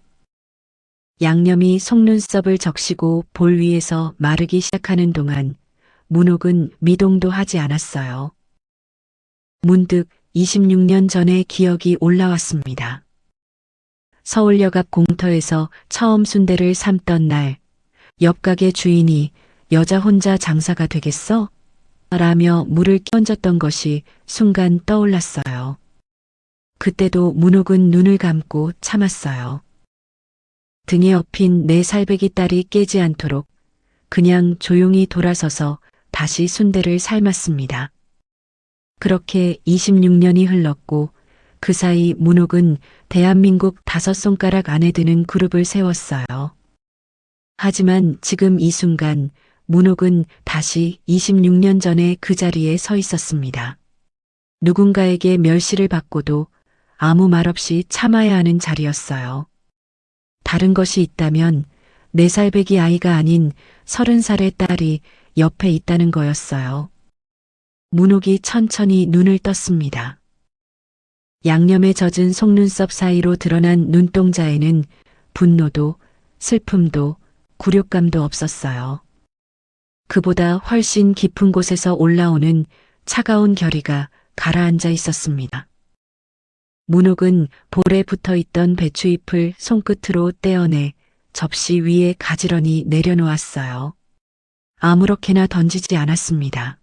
양념이 속눈썹을 적시고 볼 위에서 마르기 시작하는 동안 문옥은 미동도 하지 않았어요. 문득 26년 전의 기억이 올라왔습니다. 서울역 앞 공터에서 처음 순대를 삶던 날, 옆 가게 주인이 여자 혼자 장사가 되겠어? 라며 물을 끼얹었던 것이 순간 떠올랐어요. 그때도 문옥은 눈을 감고 참았어요. 등에 업힌 내 살배기 딸이 깨지 않도록 그냥 조용히 돌아서서 다시 순대를 삶았습니다. 그렇게 26년이 흘렀고 그 사이 문옥은 대한민국 5손가락 안에 드는 그룹을 세웠어요. 하지만 지금 이 순간 문옥은 다시 26년 전에 그 자리에 서 있었습니다. 누군가에게 멸시를 받고도 아무 말 없이 참아야 하는 자리였어요. 다른 것이 있다면 4살배기 아이가 아닌 30살의 딸이 옆에 있다는 거였어요. 문옥이 천천히 눈을 떴습니다. 양념에 젖은 속눈썹 사이로 드러난 눈동자에는 분노도 슬픔도 굴욕감도 없었어요. 그보다 훨씬 깊은 곳에서 올라오는 차가운 결의가 가라앉아 있었습니다. 문옥은 볼에 붙어 있던 배추잎을 손끝으로 떼어내 접시 위에 가지런히 내려놓았어요. 아무렇게나 던지지 않았습니다.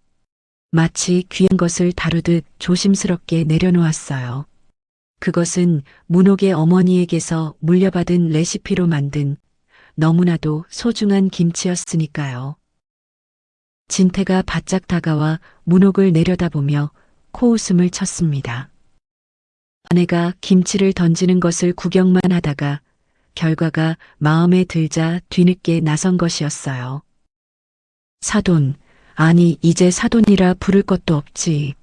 마치 귀한 것을 다루듯 조심스럽게 내려놓았어요. 그것은 문옥의 어머니에게서 물려받은 레시피로 만든 너무나도 소중한 김치였으니까요. 진태가 바짝 다가와 문옥을 내려다보며 코웃음을 쳤습니다. 아내가 김치를 던지는 것을 구경만 하다가 결과가 마음에 들자 뒤늦게 나선 것이었어요. 사돈, 아니 이제 사돈이라 부를 것도 없지.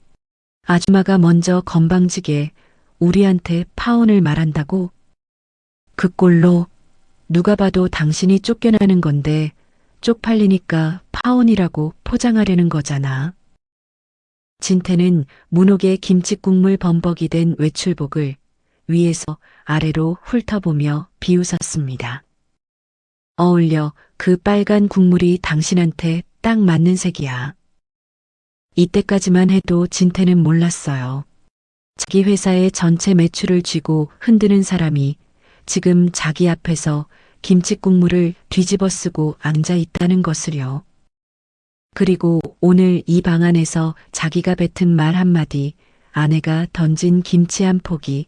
아줌마가 먼저 건방지게 우리한테 파혼을 말한다고? 그 꼴로 누가 봐도 당신이 쫓겨나는 건데 쪽팔리니까 파혼이라고 포장하려는 거잖아. 진태는 문옥의 김치국물 범벅이 된 외출복을 위에서 아래로 훑어보며 비웃었습니다. 어울려, 그 빨간 국물이 당신한테 딱 맞는 색이야. 이때까지만 해도 진태는 몰랐어요. 자기 회사의 전체 매출을 쥐고 흔드는 사람이 지금 자기 앞에서 김치국물을 뒤집어 쓰고 앉아 있다는 것을요. 그리고 오늘 이 방 안에서 자기가 뱉은 말 한마디, 아내가 던진 김치 한 포기,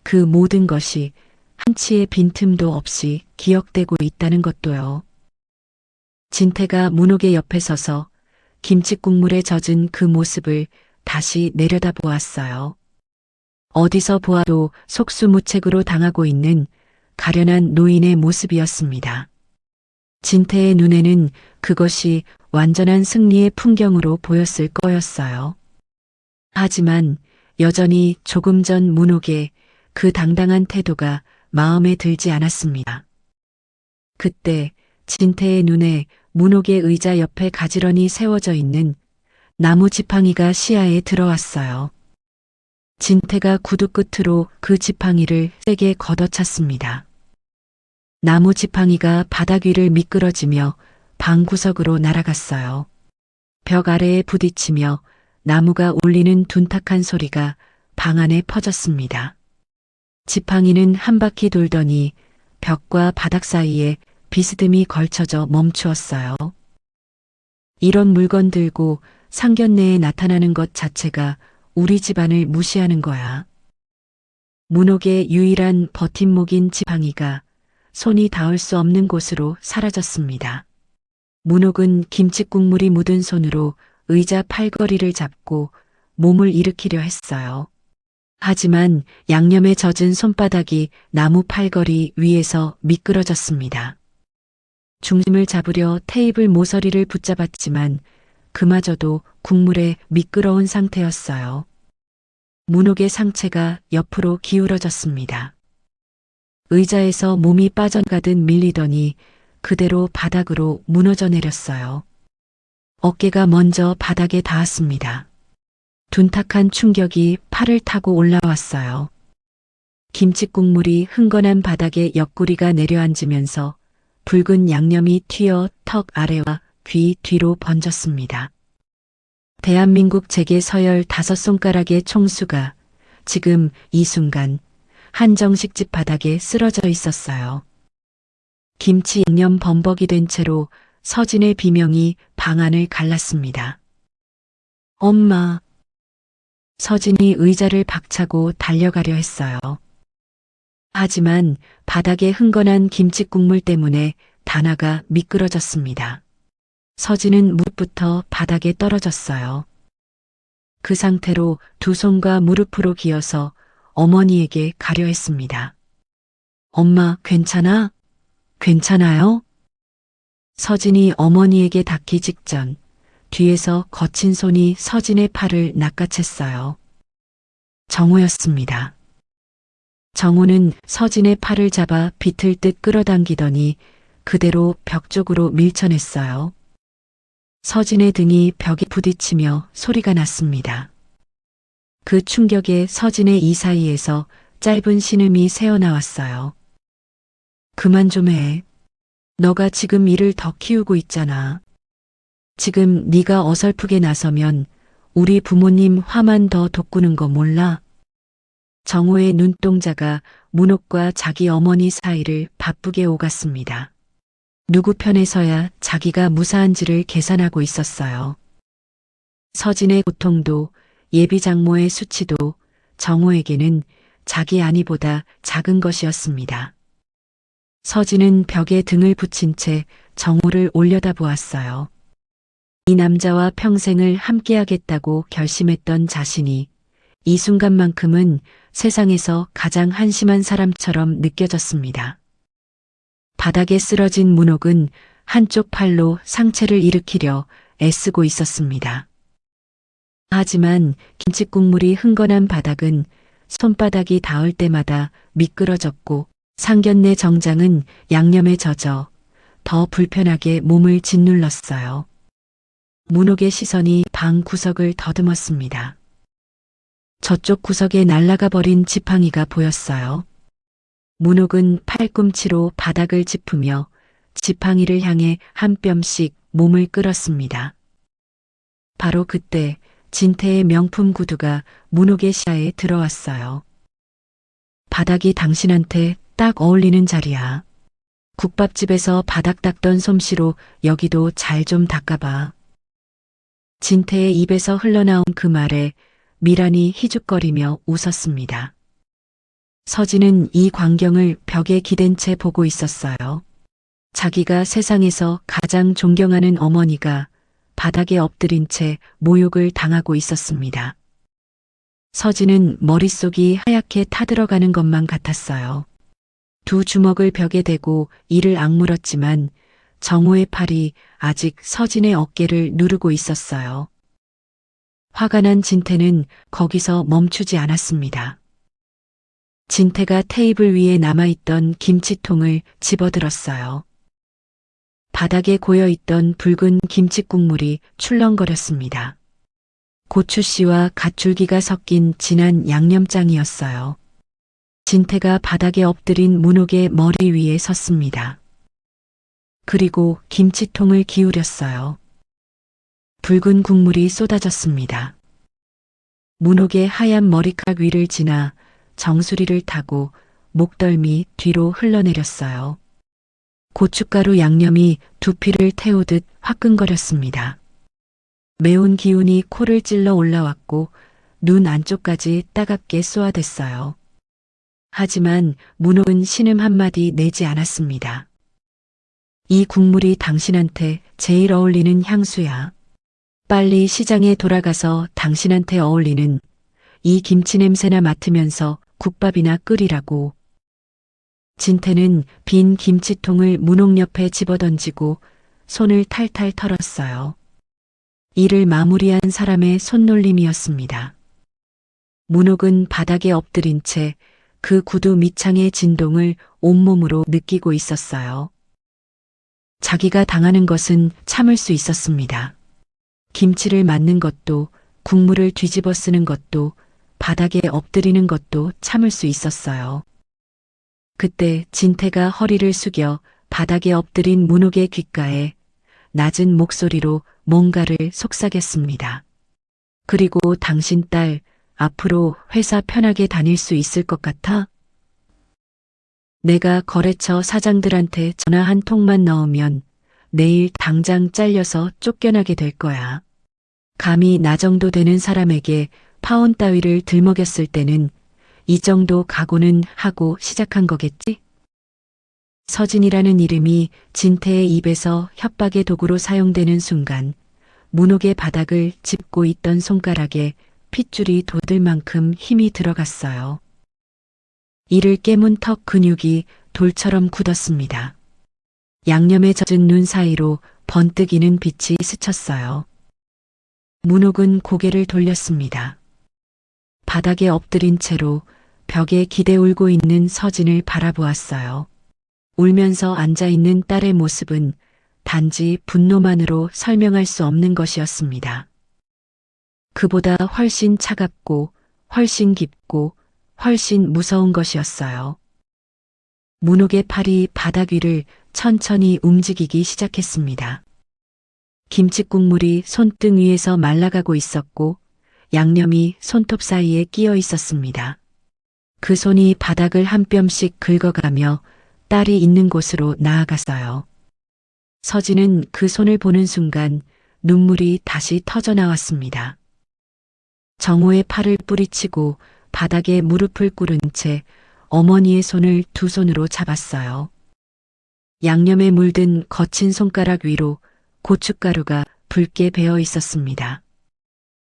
그 모든 것이 한치의 빈틈도 없이 기억되고 있다는 것도요. 진태가 문옥의 옆에 서서 김치국물에 젖은 그 모습을 다시 내려다보았어요. 어디서 보아도 속수무책으로 당하고 있는 가련한 노인의 모습이었습니다. 진태의 눈에는 그것이 완전한 승리의 풍경으로 보였을 거였어요. 하지만 여전히 조금 전 문옥의 그 당당한 태도가 마음에 들지 않았습니다. 그때 진태의 눈에 문옥의 의자 옆에 가지런히 세워져 있는 나무 지팡이가 시야에 들어왔어요. 진태가 구두 끝으로 그 지팡이를 세게 걷어찼습니다. 나무 지팡이가 바닥 위를 미끄러지며 방 구석으로 날아갔어요. 벽 아래에 부딪히며 나무가 울리는 둔탁한 소리가 방 안에 퍼졌습니다. 지팡이는 한 바퀴 돌더니 벽과 바닥 사이에 비스듬히 걸쳐져 멈추었어요. 이런 물건 들고 상견례에 나타나는 것 자체가 우리 집안을 무시하는 거야. 문옥의 유일한 버팀목인 지팡이가 손이 닿을 수 없는 곳으로 사라졌습니다. 문옥은 김치국물이 묻은 손으로 의자 팔걸이를 잡고 몸을 일으키려 했어요. 하지만 양념에 젖은 손바닥이 나무 팔걸이 위에서 미끄러졌습니다. 중심을 잡으려 테이블 모서리를 붙잡았지만 그마저도 국물에 미끄러운 상태였어요. 문옥의 상체가 옆으로 기울어졌습니다. 의자에서 몸이 빠져가듯 밀리더니 그대로 바닥으로 무너져 내렸어요. 어깨가 먼저 바닥에 닿았습니다. 둔탁한 충격이 팔을 타고 올라왔어요. 김치 국물이 흥건한 바닥에 옆구리가 내려앉으면서 붉은 양념이 튀어 턱 아래와 귀 뒤로 번졌습니다. 대한민국 재계 서열 5손가락의 총수가 지금 이 순간 한정식집 바닥에 쓰러져 있었어요. 김치 양념 범벅이 된 채로 서진의 비명이 방 안을 갈랐습니다. 엄마. 서진이 의자를 박차고 달려가려 했어요. 하지만 바닥에 흥건한 김치 국물 때문에 단아가 미끄러졌습니다. 서진은 무릎부터 바닥에 떨어졌어요. 그 상태로 두 손과 무릎으로 기어서 어머니에게 가려 했습니다. 엄마, 괜찮아? 괜찮아요? 서진이 어머니에게 닿기 직전 뒤에서 거친 손이 서진의 팔을 낚아챘어요. 정우였습니다. 정우는 서진의 팔을 잡아 비틀 듯 끌어당기더니 그대로 벽 쪽으로 밀쳐냈어요. 서진의 등이 벽에 부딪히며 소리가 났습니다. 그 충격에 서진의 이 사이에서 짧은 신음이 새어나왔어요. 그만 좀 해. 너가 지금 일을 더 키우고 있잖아. 지금 네가 어설프게 나서면 우리 부모님 화만 더 돋구는 거 몰라? 정호의 눈동자가 문옥과 자기 어머니 사이를 바쁘게 오갔습니다. 누구 편에 서야 자기가 무사한지를 계산하고 있었어요. 서진의 고통도 예비 장모의 수치도 정호에게는 자기 안위보다 작은 것이었습니다. 서진은 벽에 등을 붙인 채 정호를 올려다보았어요. 이 남자와 평생을 함께하겠다고 결심했던 자신이 이 순간만큼은 세상에서 가장 한심한 사람처럼 느껴졌습니다. 바닥에 쓰러진 문옥은 한쪽 팔로 상체를 일으키려 애쓰고 있었습니다. 하지만 김칫국물이 흥건한 바닥은 손바닥이 닿을 때마다 미끄러졌고 상견례 정장은 양념에 젖어 더 불편하게 몸을 짓눌렀어요. 문옥의 시선이 방 구석을 더듬었습니다. 저쪽 구석에 날아가 버린 지팡이가 보였어요. 문옥은 팔꿈치로 바닥을 짚으며 지팡이를 향해 한 뼘씩 몸을 끌었습니다. 바로 그때 진태의 명품 구두가 문옥의 시야에 들어왔어요. 바닥이 당신한테 딱 어울리는 자리야. 국밥집에서 바닥 닦던 솜씨로 여기도 잘 좀 닦아봐. 진태의 입에서 흘러나온 그 말에 미란이 희죽거리며 웃었습니다. 서진은 이 광경을 벽에 기댄 채 보고 있었어요. 자기가 세상에서 가장 존경하는 어머니가 바닥에 엎드린 채 모욕을 당하고 있었습니다. 서진은 머릿속이 하얗게 타들어가는 것만 같았어요. 두 주먹을 벽에 대고 이를 악물었지만 정호의 팔이 아직 서진의 어깨를 누르고 있었어요. 화가 난 진태는 거기서 멈추지 않았습니다. 진태가 테이블 위에 남아있던 김치통을 집어들었어요. 바닥에 고여있던 붉은 김칫국물이 출렁거렸습니다. 고추씨와 갓줄기가 섞인 진한 양념장이었어요. 진태가 바닥에 엎드린 문옥의 머리 위에 섰습니다. 그리고 김치통을 기울였어요. 붉은 국물이 쏟아졌습니다. 문옥의 하얀 머리카락 위를 지나 정수리를 타고 목덜미 뒤로 흘러내렸어요. 고춧가루 양념이 두피를 태우듯 화끈거렸습니다. 매운 기운이 코를 찔러 올라왔고 눈 안쪽까지 따갑게 쏘아댔어요. 하지만 문옥은 신음 한마디 내지 않았습니다. 이 국물이 당신한테 제일 어울리는 향수야. 빨리 시장에 돌아가서 당신한테 어울리는 이 김치 냄새나 맡으면서 국밥이나 끓이라고. 진태는 빈 김치통을 문옥 옆에 집어던지고 손을 탈탈 털었어요. 일을 마무리한 사람의 손놀림이었습니다. 문옥은 바닥에 엎드린 채 그 구두 밑창의 진동을 온몸으로 느끼고 있었어요. 자기가 당하는 것은 참을 수 있었습니다. 김치를 맞는 것도, 국물을 뒤집어 쓰는 것도, 바닥에 엎드리는 것도 참을 수 있었어요. 그때 진태가 허리를 숙여 바닥에 엎드린 문옥의 귓가에 낮은 목소리로 뭔가를 속삭였습니다. 그리고 당신 딸 앞으로 회사 편하게 다닐 수 있을 것 같아? 내가 거래처 사장들한테 전화 한 통만 넣으면 내일 당장 잘려서 쫓겨나게 될 거야. 감히 나 정도 되는 사람에게 파혼 따위를 들먹였을 때는 이 정도 각오는 하고 시작한 거겠지? 서진이라는 이름이 진태의 입에서 협박의 도구로 사용되는 순간 문옥의 바닥을 짚고 있던 손가락에 핏줄이 돋을 만큼 힘이 들어갔어요. 이를 깨문 턱 근육이 돌처럼 굳었습니다. 양념에 젖은 눈 사이로 번뜩이는 빛이 스쳤어요. 문옥은 고개를 돌렸습니다. 바닥에 엎드린 채로 벽에 기대 울고 있는 서진을 바라보았어요. 울면서 앉아있는 딸의 모습은 단지 분노만으로 설명할 수 없는 것이었습니다. 그보다 훨씬 차갑고 훨씬 깊고 훨씬 무서운 것이었어요. 문옥의 팔이 바닥 위를 천천히 움직이기 시작했습니다. 김치 국물이 손등 위에서 말라가고 있었고 양념이 손톱 사이에 끼어 있었습니다. 그 손이 바닥을 한 뼘씩 긁어가며 딸이 있는 곳으로 나아갔어요. 서진은 그 손을 보는 순간 눈물이 다시 터져 나왔습니다. 정호의 팔을 뿌리치고 바닥에 무릎을 꿇은 채 어머니의 손을 두 손으로 잡았어요. 양념에 물든 거친 손가락 위로 고춧가루가 붉게 배어 있었습니다.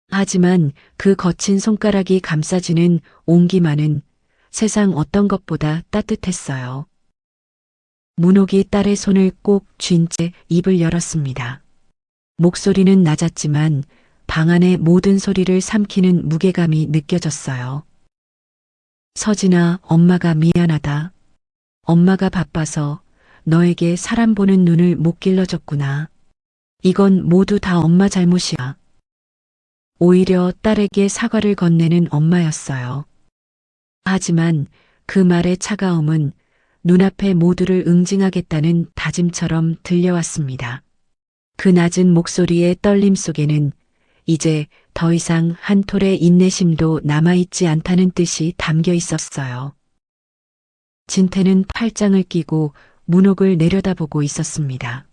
하지만 그 거친 손가락이 감싸지는 온기만은 세상 어떤 것보다 따뜻했어요. 문옥이 딸의 손을 꼭 쥔 채 입을 열었습니다. 목소리는 낮았지만 방 안의 모든 소리를 삼키는 무게감이 느껴졌어요. 서진아, 엄마가 미안하다. 엄마가 바빠서 너에게 사람 보는 눈을 못 길러줬구나. 이건 모두 다 엄마 잘못이야. 오히려 딸에게 사과를 건네는 엄마였어요. 하지만 그 말의 차가움은 눈앞에 모두를 응징하겠다는 다짐처럼 들려왔습니다. 그 낮은 목소리의 떨림 속에는 이제 더 이상 한 톨의 인내심도 남아있지 않다는 뜻이 담겨 있었어요. 진태는 팔짱을 끼고 문옥을 내려다보고 있었습니다.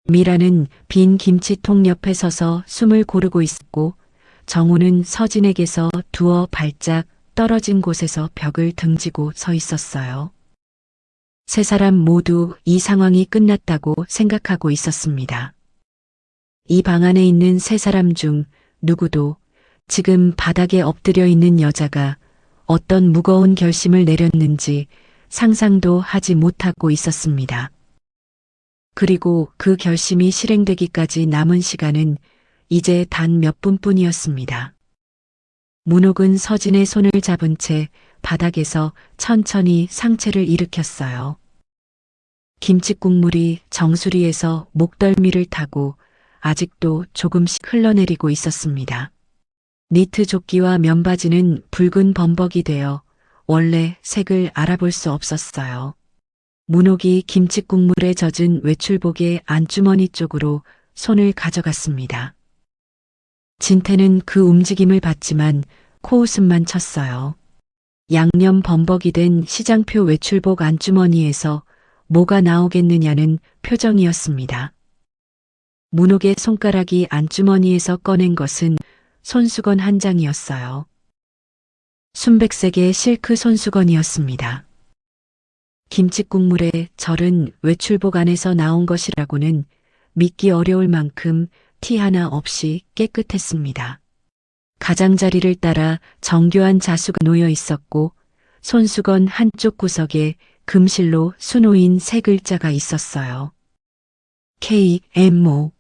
미라는 빈 김치통 옆에 서서 숨을 고르고 있었고 정우는 서진에게서 두어 발짝 떨어진 곳에서 벽을 등지고 서 있었어요. 세 사람 모두 이 상황이 끝났다고 생각하고 있었습니다. 이 방 안에 있는 세 사람 중 누구도 지금 바닥에 엎드려 있는 여자가 어떤 무거운 결심을 내렸는지 상상도 하지 못하고 있었습니다. 그리고 그 결심이 실행되기까지 남은 시간은 이제 단 몇 분뿐이었습니다. 문옥은 서진의 손을 잡은 채 바닥에서 천천히 상체를 일으켰어요. 김치 국물이 정수리에서 목덜미를 타고 아직도 조금씩 흘러내리고 있었습니다. 니트 조끼와 면바지는 붉은 범벅이 되어 원래 색을 알아볼 수 없었어요. 문옥이 김치 국물에 젖은 외출복의 안주머니 쪽으로 손을 가져갔습니다. 진태는 그 움직임을 봤지만 코웃음만 쳤어요. 양념 범벅이 된 시장표 외출복 안주머니에서 뭐가 나오겠느냐는 표정이었습니다. 문옥의 손가락이 안주머니에서 꺼낸 것은 손수건 한 장이었어요. 순백색의 실크 손수건이었습니다. 김치 국물에 절은 외출복 안에서 나온 것이라고는 믿기 어려울 만큼 티 하나 없이 깨끗했습니다. 가장자리를 따라 정교한 자수가 놓여 있었고 손수건 한쪽 구석에 금실로 수놓인 세 글자가 있었어요. KMO.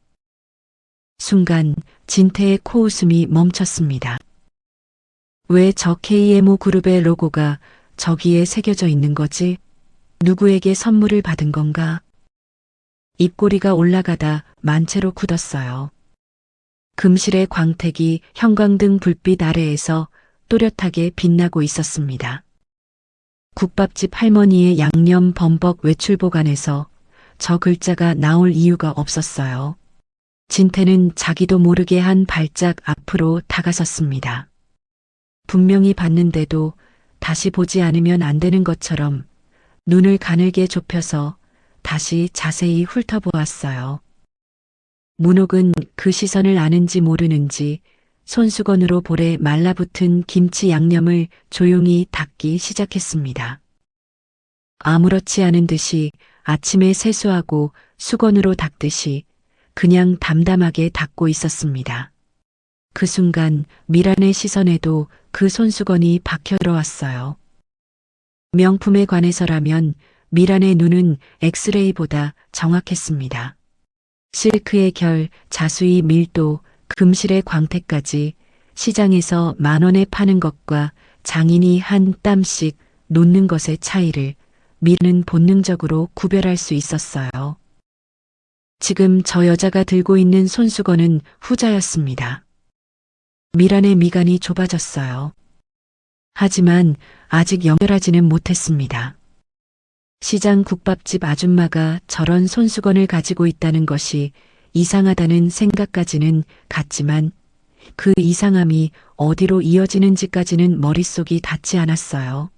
순간 진태의 코웃음이 멈췄습니다. 왜 저 KMO 그룹의 로고가 저기에 새겨져 있는 거지? 누구에게 선물을 받은 건가? 입꼬리가 올라가다 만체로 굳었어요. 금실의 광택이 형광등 불빛 아래에서 또렷하게 빛나고 있었습니다. 국밥집 할머니의 양념 범벅 외출복 안에서 저 글자가 나올 이유가 없었어요. 진태는 자기도 모르게 한 발짝 앞으로 다가섰습니다. 분명히 봤는데도 다시 보지 않으면 안 되는 것처럼 눈을 가늘게 좁혀서 다시 자세히 훑어보았어요. 문옥은 그 시선을 아는지 모르는지 손수건으로 볼에 말라붙은 김치 양념을 조용히 닦기 시작했습니다. 아무렇지 않은 듯이 아침에 세수하고 수건으로 닦듯이 그냥 담담하게 닦고 있었습니다. 그 순간 미란의 시선에도 그 손수건이 박혀 들어왔어요. 명품에 관해서라면 미란의 눈은 엑스레이보다 정확했습니다. 실크의 결, 자수의 밀도, 금실의 광택까지 시장에서 10,000원에 파는 것과 장인이 한 땀씩 놓는 것의 차이를 미란은 본능적으로 구별할 수 있었어요. 지금 저 여자가 들고 있는 손수건은 후자였습니다. 미란의 미간이 좁아졌어요. 하지만 아직 연결하지는 못했습니다. 시장 국밥집 아줌마가 저런 손수건을 가지고 있다는 것이 이상하다는 생각까지는 갔지만 그 이상함이 어디로 이어지는지까지는 머릿속이 닿지 않았어요.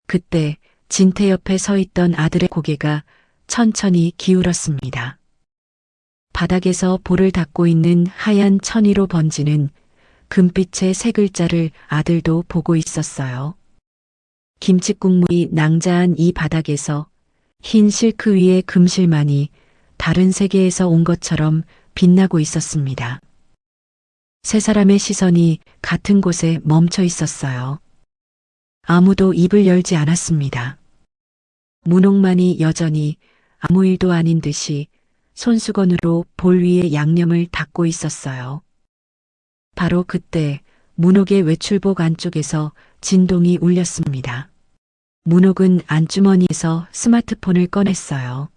그때 진태 옆에 서 있던 아들의 고개가 천천히 기울었습니다. 바닥에서 볼을 닦고 있는 하얀 천위로 번지는 금빛의 세 글자를 아들도 보고 있었어요. 김치국물이 낭자한 이 바닥에서 흰 실크 위에 금실만이 다른 세계에서 온 것처럼 빛나고 있었습니다. 세 사람의 시선이 같은 곳에 멈춰 있었어요. 아무도 입을 열지 않았습니다. 문옥만이 여전히 아무 일도 아닌 듯이 손수건으로 볼 위에 양념을 닦고 있었어요. 바로 그때 문옥의 외출복 안쪽에서 진동이 울렸습니다. 문옥은 안주머니에서 스마트폰을 꺼냈어요.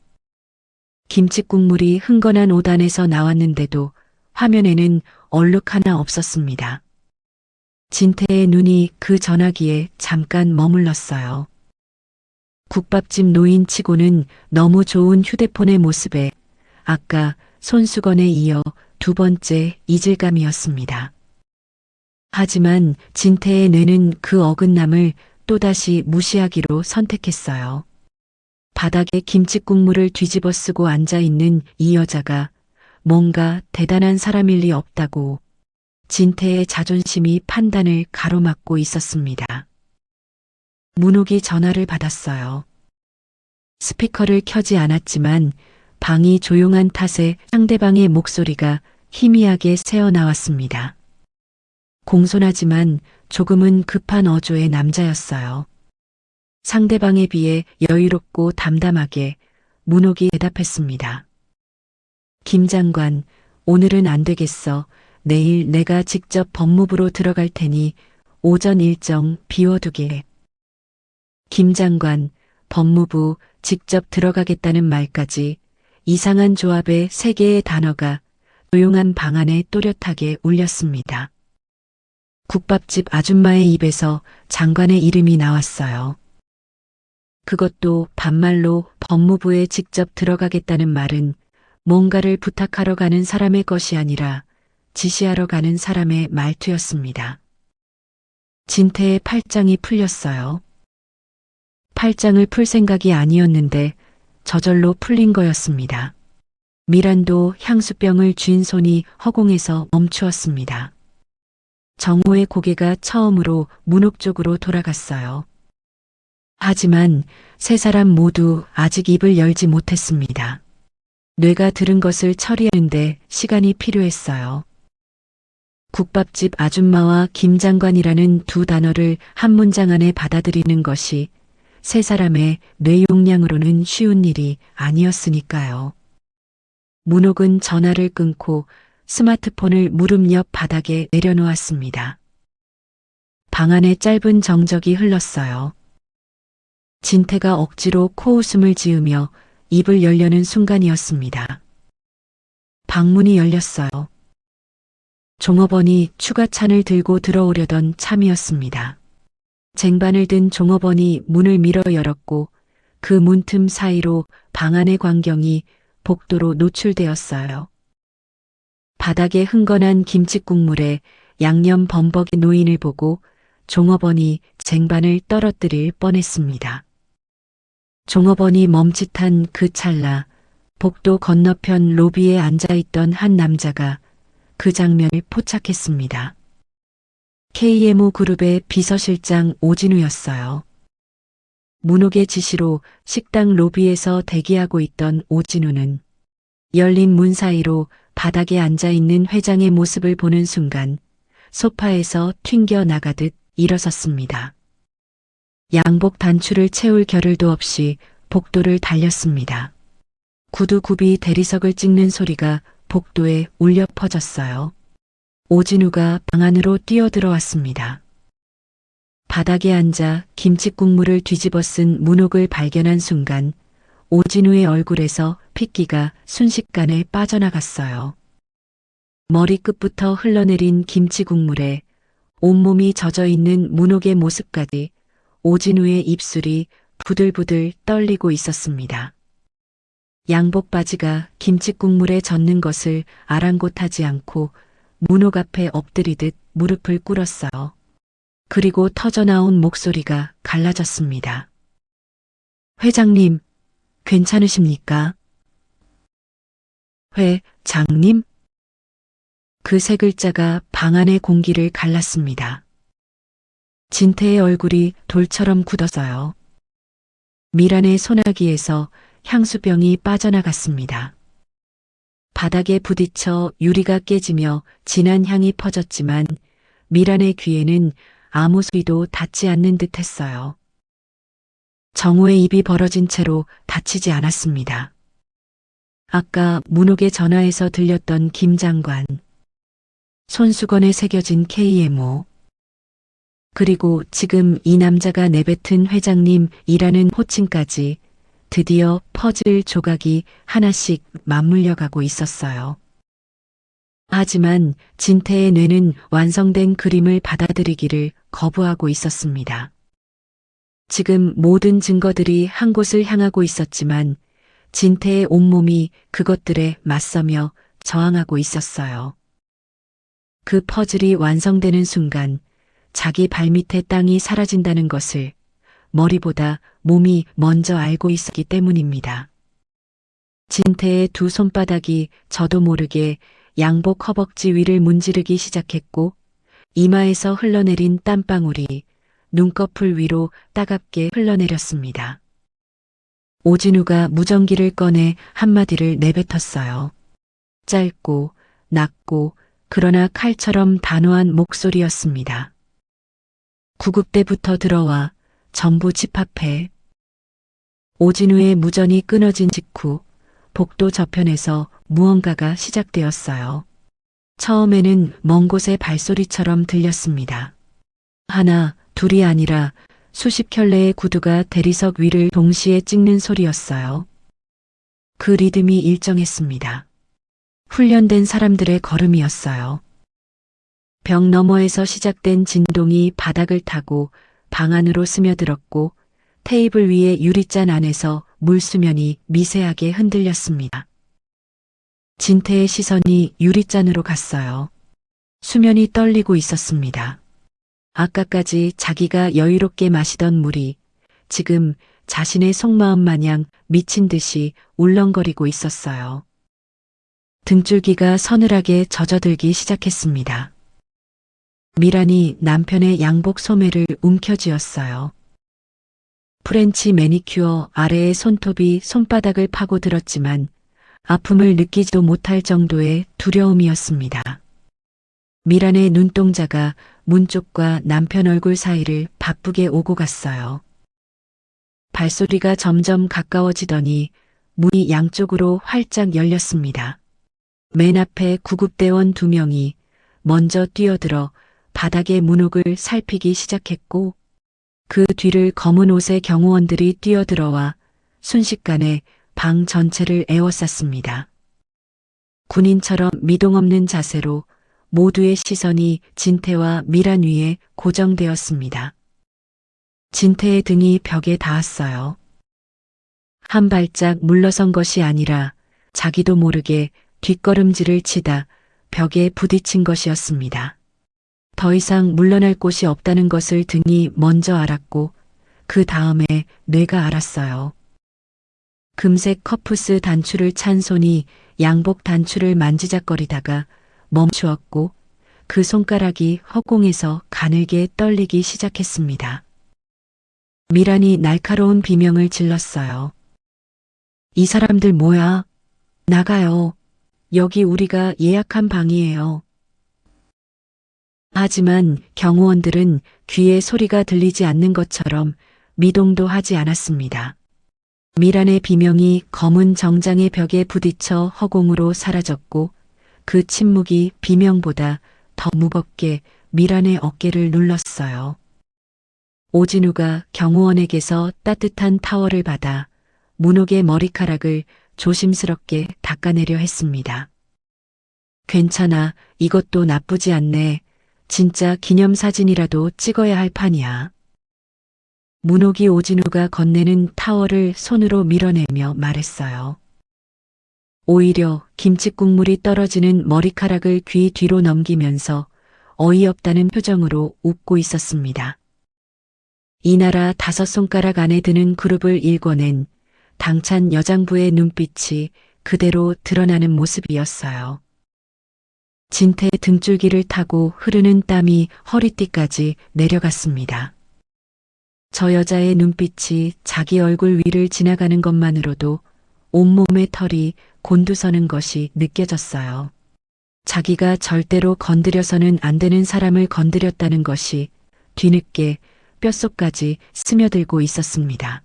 김치국물이 흥건한 오단에서 나왔는데도 화면에는 얼룩 하나 없었습니다. 진태의 눈이 그 전화기에 잠깐 머물렀어요. 국밥집 노인치고는 너무 좋은 휴대폰의 모습에 아까 손수건에 이어 두 번째 이질감이었습니다. 하지만 진태의 뇌는 그 어긋남을 또다시 무시하기로 선택했어요. 바닥에 김치국물을 뒤집어 쓰고 앉아있는 이 여자가 뭔가 대단한 사람일 리 없다고 진태의 자존심이 판단을 가로막고 있었습니다. 문옥이 전화를 받았어요. 스피커를 켜지 않았지만 방이 조용한 탓에 상대방의 목소리가 희미하게 새어나왔습니다. 공손하지만 조금은 급한 어조의 남자였어요. 상대방에 비해 여유롭고 담담하게 문옥이 대답했습니다. 김 장관, 오늘은 안 되겠어. 내일 내가 직접 법무부로 들어갈 테니 오전 일정 비워두게. 김 장관, 법무부 직접 들어가겠다는 말까지 이상한 조합의 세 개의 단어가 조용한 방 안에 또렷하게 울렸습니다. 국밥집 아줌마의 입에서 장관의 이름이 나왔어요. 그것도 반말로 법무부에 직접 들어가겠다는 말은 뭔가를 부탁하러 가는 사람의 것이 아니라 지시하러 가는 사람의 말투였습니다. 진태의 팔짱이 풀렸어요. 팔짱을 풀 생각이 아니었는데 저절로 풀린 거였습니다. 미란도 향수병을 쥔 손이 허공에서 멈추었습니다. 정호의 고개가 처음으로 문옥 쪽으로 돌아갔어요. 하지만 세 사람 모두 아직 입을 열지 못했습니다. 뇌가 들은 것을 처리하는데 시간이 필요했어요. 국밥집 아줌마와 김 장관이라는 두 단어를 한 문장 안에 받아들이는 것이 세 사람의 뇌 용량으로는 쉬운 일이 아니었으니까요. 문옥은 전화를 끊고 스마트폰을 무릎 옆 바닥에 내려놓았습니다. 방 안에 짧은 정적이 흘렀어요. 진태가 억지로 코웃음을 지으며 입을 열려는 순간이었습니다. 방문이 열렸어요. 종업원이 추가찬을 들고 들어오려던 참이었습니다. 쟁반을 든 종업원이 문을 밀어 열었고 그 문틈 사이로 방 안의 광경이 복도로 노출되었어요. 바닥에 흥건한 김치국물에 양념 범벅이 노인을 보고 종업원이 쟁반을 떨어뜨릴 뻔했습니다. 종업원이 멈칫한 그 찰나 복도 건너편 로비에 앉아있던 한 남자가 그 장면을 포착했습니다. KMO 그룹의 비서실장 오진우였어요. 문옥의 지시로 식당 로비에서 대기하고 있던 오진우는 열린 문 사이로 바닥에 앉아있는 회장의 모습을 보는 순간 소파에서 튕겨 나가듯 일어섰습니다. 양복 단추를 채울 겨를도 없이 복도를 달렸습니다. 구두굽이 대리석을 찍는 소리가 복도에 울려 퍼졌어요. 오진우가 방 안으로 뛰어들어왔습니다. 바닥에 앉아 김치국물을 뒤집어 쓴 문옥을 발견한 순간 오진우의 얼굴에서 핏기가 순식간에 빠져나갔어요. 머리끝부터 흘러내린 김치국물에 온몸이 젖어있는 문옥의 모습까지 오진우의 입술이 부들부들 떨리고 있었습니다. 양복 바지가 김치국물에 젖는 것을 아랑곳하지 않고 문옥 앞에 엎드리듯 무릎을 꿇었어요. 그리고 터져나온 목소리가 갈라졌습니다. 회장님, 괜찮으십니까? 회장님? 그 세 글자가 방 안의 공기를 갈랐습니다. 진태의 얼굴이 돌처럼 굳어서요. 미란의 소나기에서 향수병이 빠져나갔습니다. 바닥에 부딪혀 유리가 깨지며 진한 향이 퍼졌지만 미란의 귀에는 아무 소리도 닿지 않는 듯 했어요. 정우의 입이 벌어진 채로 다치지 않았습니다. 아까 문옥의 전화에서 들렸던 김 장관, 손수건에 새겨진 KMO, 그리고 지금 이 남자가 내뱉은 회장님이라는 호칭까지 드디어 퍼즐 조각이 하나씩 맞물려가고 있었어요. 하지만 진태의 뇌는 완성된 그림을 받아들이기를 거부하고 있었습니다. 지금 모든 증거들이 한 곳을 향하고 있었지만 진태의 온몸이 그것들에 맞서며 저항하고 있었어요. 그 퍼즐이 완성되는 순간 자기 발밑에 땅이 사라진다는 것을 머리보다 몸이 먼저 알고 있었기 때문입니다. 진태의 두 손바닥이 저도 모르게 양복 허벅지 위를 문지르기 시작했고 이마에서 흘러내린 땀방울이 눈꺼풀 위로 따갑게 흘러내렸습니다. 오진우가 무전기를 꺼내 한마디를 내뱉었어요. 짧고 낮고 그러나 칼처럼 단호한 목소리였습니다. 구급대부터 들어와 전부 집합해. 오진우의 무전이 끊어진 직후 복도 저편에서 무언가가 시작되었어요. 처음에는 먼 곳의 발소리처럼 들렸습니다. 하나, 둘이 아니라 수십 켤레의 구두가 대리석 위를 동시에 찍는 소리였어요. 그 리듬이 일정했습니다. 훈련된 사람들의 걸음이었어요. 벽 너머에서 시작된 진동이 바닥을 타고 방 안으로 스며들었고 테이블 위의 유리잔 안에서 물수면이 미세하게 흔들렸습니다. 진태의 시선이 유리잔으로 갔어요. 수면이 떨리고 있었습니다. 아까까지 자기가 여유롭게 마시던 물이 지금 자신의 속마음 마냥 미친 듯이 울렁거리고 있었어요. 등줄기가 서늘하게 젖어들기 시작했습니다. 미란이 남편의 양복 소매를 움켜쥐었어요. 프렌치 매니큐어 아래의 손톱이 손바닥을 파고들었지만 아픔을 느끼지도 못할 정도의 두려움이었습니다. 미란의 눈동자가 문 쪽과 남편 얼굴 사이를 바쁘게 오고 갔어요. 발소리가 점점 가까워지더니 문이 양쪽으로 활짝 열렸습니다. 맨 앞에 구급대원 2명이 먼저 뛰어들어 바닥의 문옥을 살피기 시작했고 그 뒤를 검은 옷의 경호원들이 뛰어들어와 순식간에 방 전체를 에워쌌습니다. 군인처럼 미동 없는 자세로 모두의 시선이 진태와 미란 위에 고정되었습니다. 진태의 등이 벽에 닿았어요. 한 발짝 물러선 것이 아니라 자기도 모르게 뒷걸음질을 치다 벽에 부딪힌 것이었습니다. 더 이상 물러날 곳이 없다는 것을 등이 먼저 알았고 그 다음에 뇌가 알았어요. 금색 커프스 단추를 찬 손이 양복 단추를 만지작거리다가 멈추었고 그 손가락이 허공에서 가늘게 떨리기 시작했습니다. 미란이 날카로운 비명을 질렀어요. 이 사람들 뭐야? 나가요. 여기 우리가 예약한 방이에요. 하지만 경호원들은 귀에 소리가 들리지 않는 것처럼 미동도 하지 않았습니다. 미란의 비명이 검은 정장의 벽에 부딪혀 허공으로 사라졌고 그 침묵이 비명보다 더 무겁게 미란의 어깨를 눌렀어요. 오진우가 경호원에게서 따뜻한 타월을 받아 문옥의 머리카락을 조심스럽게 닦아내려 했습니다. 괜찮아, 이것도 나쁘지 않네. 진짜 기념사진이라도 찍어야 할 판이야. 문옥이 오진우가 건네는 타월을 손으로 밀어내며 말했어요. 오히려 김칫국물이 떨어지는 머리카락을 귀 뒤로 넘기면서 어이없다는 표정으로 웃고 있었습니다. 이 나라 5손가락 안에 드는 그룹을 일궈낸 당찬 여장부의 눈빛이 그대로 드러나는 모습이었어요. 진태의 등줄기를 타고 흐르는 땀이 허리띠까지 내려갔습니다. 저 여자의 눈빛이 자기 얼굴 위를 지나가는 것만으로도 온몸의 털이 곤두서는 것이 느껴졌어요. 자기가 절대로 건드려서는 안 되는 사람을 건드렸다는 것이 뒤늦게 뼛속까지 스며들고 있었습니다.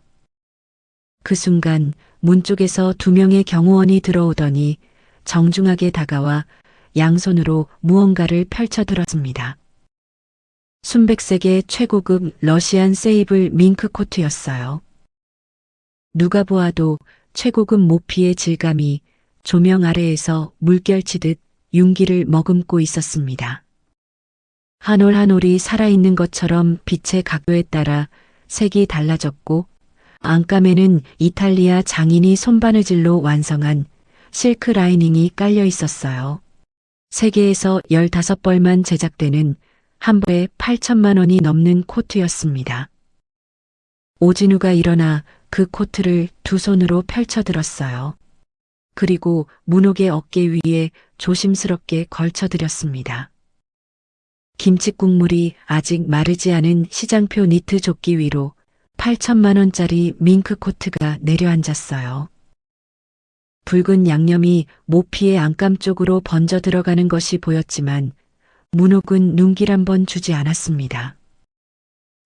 그 순간 문 쪽에서 2명의 경호원이 들어오더니 정중하게 다가와 양손으로 무언가를 펼쳐들었습니다. 순백색의 최고급 러시안 세이블 밍크 코트였어요. 누가 보아도 최고급 모피의 질감이 조명 아래에서 물결치듯 윤기를 머금고 있었습니다. 한 올 한 올이 살아있는 것처럼 빛의 각도에 따라 색이 달라졌고 안감에는 이탈리아 장인이 손바느질로 완성한 실크 라이닝이 깔려 있었어요. 세계에서 15벌만 제작되는 한 벌에 8천만 원이 넘는 코트였습니다. 오진우가 일어나 그 코트를 2손으로 펼쳐들었어요. 그리고 문옥의 어깨 위에 조심스럽게 걸쳐드렸습니다. 김칫국물이 아직 마르지 않은 시장표 니트 조끼 위로 8천만 원짜리 밍크 코트가 내려앉았어요. 붉은 양념이 모피의 안감 쪽으로 번져 들어가는 것이 보였지만 문옥은 눈길 한 번 주지 않았습니다.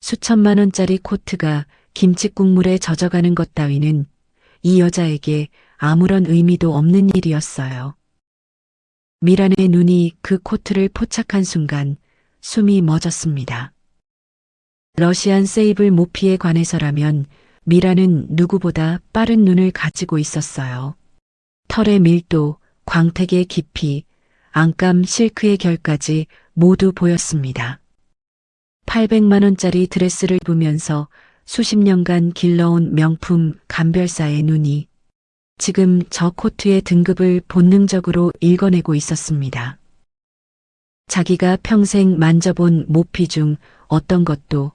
수천만 원짜리 코트가 김칫국물에 젖어가는 것 따위는 이 여자에게 아무런 의미도 없는 일이었어요. 미란의 눈이 그 코트를 포착한 순간 숨이 멎었습니다. 러시안 세이블 모피에 관해서라면 미란은 누구보다 빠른 눈을 가지고 있었어요. 털의 밀도, 광택의 깊이, 안감 실크의 결까지 모두 보였습니다. 800만 원짜리 드레스를 입으면서 수십 년간 길러온 명품 감별사의 눈이 지금 저 코트의 등급을 본능적으로 읽어내고 있었습니다. 자기가 평생 만져본 모피 중 어떤 것도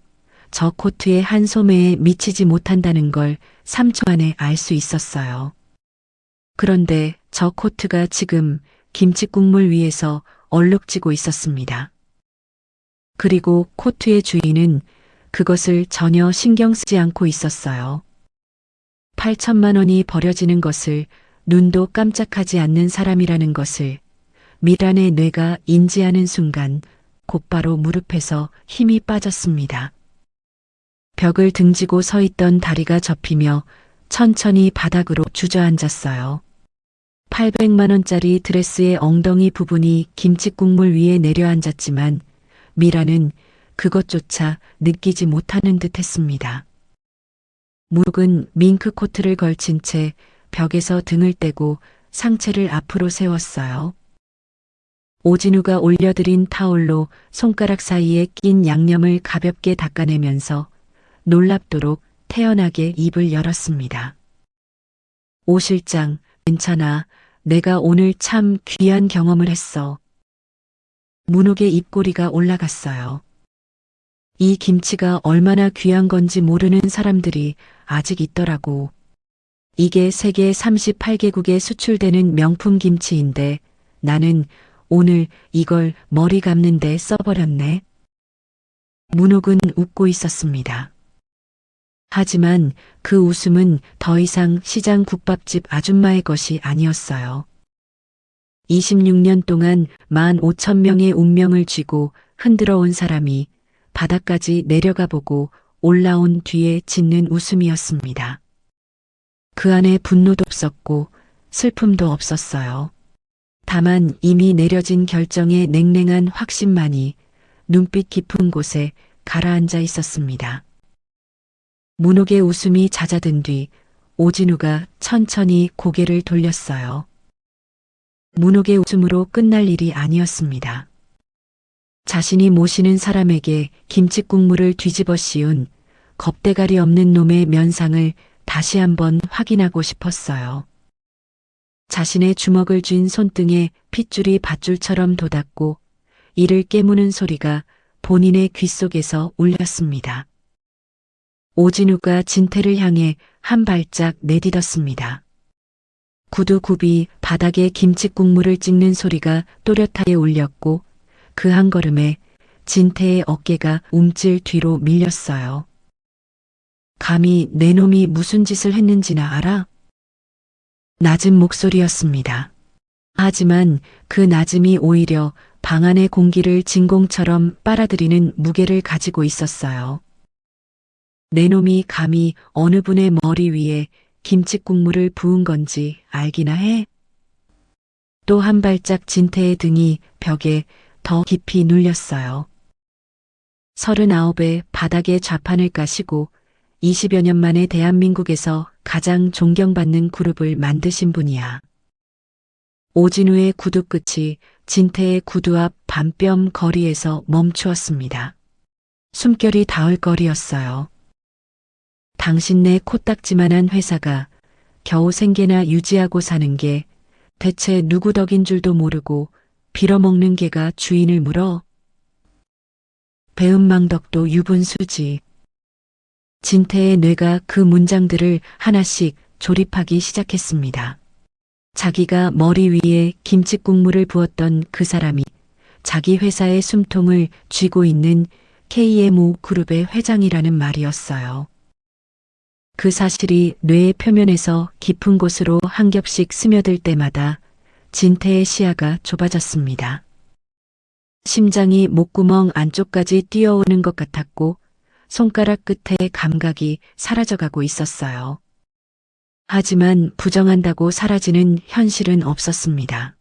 저 코트의 한 소매에 미치지 못한다는 걸 3초 안에 알 수 있었어요. 그런데 저 코트가 지금 김칫국물 위에서 얼룩지고 있었습니다. 그리고 코트의 주인은 그것을 전혀 신경 쓰지 않고 있었어요. 8천만 원이 버려지는 것을 눈도 깜짝하지 않는 사람이라는 것을 미란의 뇌가 인지하는 순간 곧바로 무릎에서 힘이 빠졌습니다. 벽을 등지고 서 있던 다리가 접히며 천천히 바닥으로 주저앉았어요. 800만 원짜리 드레스의 엉덩이 부분이 김칫국물 위에 내려앉았지만 미라는 그것조차 느끼지 못하는 듯 했습니다. 문옥은 밍크 코트를 걸친 채 벽에서 등을 떼고 상체를 앞으로 세웠어요. 오진우가 올려드린 타올로 손가락 사이에 낀 양념을 가볍게 닦아내면서 놀랍도록 태연하게 입을 열었습니다. 오 실장, 괜찮아. 내가 오늘 참 귀한 경험을 했어. 문옥의 입꼬리가 올라갔어요. 이 김치가 얼마나 귀한 건지 모르는 사람들이 아직 있더라고. 이게 세계 38개국에 수출되는 명품 김치인데 나는 오늘 이걸 머리 감는데 써버렸네. 문옥은 웃고 있었습니다. 하지만 그 웃음은 더 이상 시장 국밥집 아줌마의 것이 아니었어요. 26년 동안 15,000명의 운명을 쥐고 흔들어 온 사람이 바닥까지 내려가 보고 올라온 뒤에 짓는 웃음이었습니다. 그 안에 분노도 없었고 슬픔도 없었어요. 다만 이미 내려진 결정의 냉랭한 확신만이 눈빛 깊은 곳에 가라앉아 있었습니다. 문옥의 웃음이 잦아든 뒤 오진우가 천천히 고개를 돌렸어요. 문옥의 웃음으로 끝날 일이 아니었습니다. 자신이 모시는 사람에게 김치국물을 뒤집어 씌운 겁대가리 없는 놈의 면상을 다시 한번 확인하고 싶었어요. 자신의 주먹을 쥔 손등에 핏줄이 밧줄처럼 돋았고 이를 깨무는 소리가 본인의 귓속에서 울렸습니다. 오진우가 진태를 향해 한 발짝 내딛었습니다. 구두굽이 바닥에 김치국물을 찍는 소리가 또렷하게 울렸고 그 한 걸음에 진태의 어깨가 움찔 뒤로 밀렸어요. 감히 내 놈이 무슨 짓을 했는지나 알아? 낮은 목소리였습니다. 하지만 그 낮음이 오히려 방 안의 공기를 진공처럼 빨아들이는 무게를 가지고 있었어요. 내 놈이 감히 어느 분의 머리 위에 김치국물을 부은 건지 알기나 해? 또 한 발짝 진태의 등이 벽에 더 깊이 눌렸어요. 39에 바닥에 좌판을 까시고 20여 년 만에 대한민국에서 가장 존경받는 그룹을 만드신 분이야. 오진우의 구두 끝이 진태의 구두 앞 반뼘 거리에서 멈추었습니다. 숨결이 닿을 거리였어요. 당신네 코딱지만한 회사가 겨우 생계나 유지하고 사는 게 대체 누구 덕인 줄도 모르고 빌어먹는 개가 주인을 물어? 배은망덕도 유분수지. 진태의 뇌가 그 문장들을 하나씩 조립하기 시작했습니다. 자기가 머리 위에 김치국물을 부었던 그 사람이 자기 회사의 숨통을 쥐고 있는 KMO 그룹의 회장이라는 말이었어요. 그 사실이 뇌의 표면에서 깊은 곳으로 한 겹씩 스며들 때마다 진태의 시야가 좁아졌습니다. 심장이 목구멍 안쪽까지 뛰어오는 것 같았고 손가락 끝의 감각이 사라져가고 있었어요. 하지만 부정한다고 사라지는 현실은 없었습니다.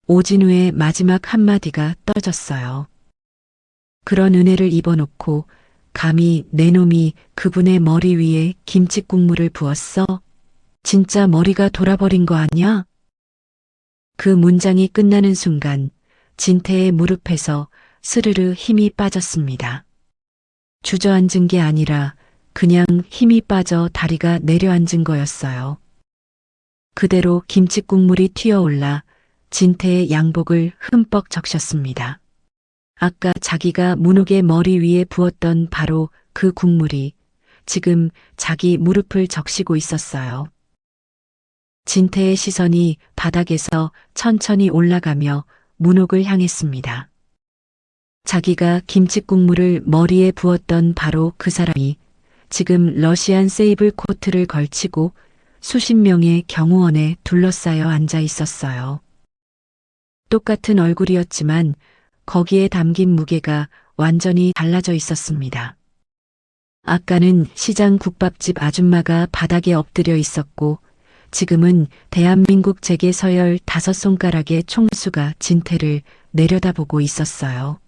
오진우의 마지막 한마디가 떨어졌어요. 그런 은혜를 입어놓고 감히 내 놈이 그분의 머리 위에 김치국물을 부었어? 진짜 머리가 돌아버린 거 아니야? 그 문장이 끝나는 순간 진태의 무릎에서 스르르 힘이 빠졌습니다. 주저앉은 게 아니라 그냥 힘이 빠져 다리가 내려앉은 거였어요. 그대로 김치국물이 튀어올라 진태의 양복을 흠뻑 적셨습니다. 아까 자기가 문옥의 머리 위에 부었던 바로 그 국물이 지금 자기 무릎을 적시고 있었어요. 진태의 시선이 바닥에서 천천히 올라가며 문옥을 향했습니다. 자기가 김치국물을 머리에 부었던 바로 그 사람이 지금 러시안 세이블 코트를 걸치고 수십 명의 경호원에 둘러싸여 앉아 있었어요. 똑같은 얼굴이었지만 거기에 담긴 무게가 완전히 달라져 있었습니다. 아까는 시장 국밥집 아줌마가 바닥에 엎드려 있었고 지금은 대한민국 재계 서열 5손가락의 총수가 진태를 내려다보고 있었어요.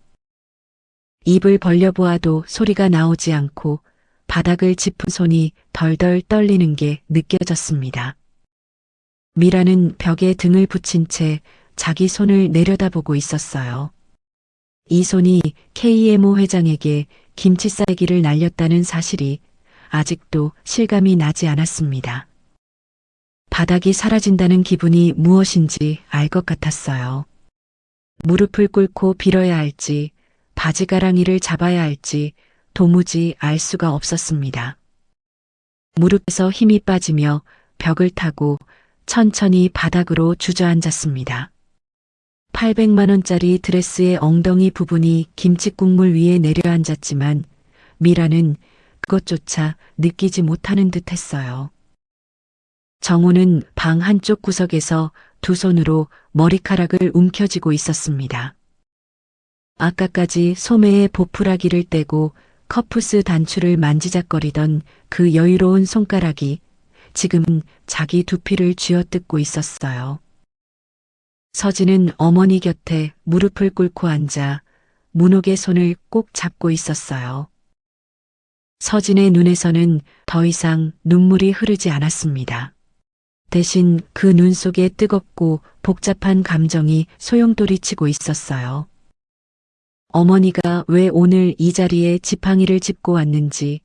입을 벌려보아도 소리가 나오지 않고 바닥을 짚은 손이 덜덜 떨리는 게 느껴졌습니다. 미라는 벽에 등을 붙인 채 자기 손을 내려다보고 있었어요. 이 손이 KMO 회장에게 김치 싸기를 날렸다는 사실이 아직도 실감이 나지 않았습니다. 바닥이 사라진다는 기분이 무엇인지 알 것 같았어요. 무릎을 꿇고 빌어야 할지, 바지가랑이를 잡아야 할지 도무지 알 수가 없었습니다. 무릎에서 힘이 빠지며 벽을 타고 천천히 바닥으로 주저앉았습니다. 800만 원짜리 드레스의 엉덩이 부분이 김칫국물 위에 내려앉았지만 미라는 그것조차 느끼지 못하는 듯 했어요. 정우는 방 한쪽 구석에서 두 손으로 머리카락을 움켜쥐고 있었습니다. 아까까지 소매에 보풀하기를 떼고 커프스 단추를 만지작거리던 그 여유로운 손가락이 지금은 자기 두피를 쥐어뜯고 있었어요. 서진은 어머니 곁에 무릎을 꿇고 앉아 문옥의 손을 꼭 잡고 있었어요. 서진의 눈에서는 더 이상 눈물이 흐르지 않았습니다. 대신 그 눈 속에 뜨겁고 복잡한 감정이 소용돌이치고 있었어요. 어머니가 왜 오늘 이 자리에 지팡이를 짚고 왔는지,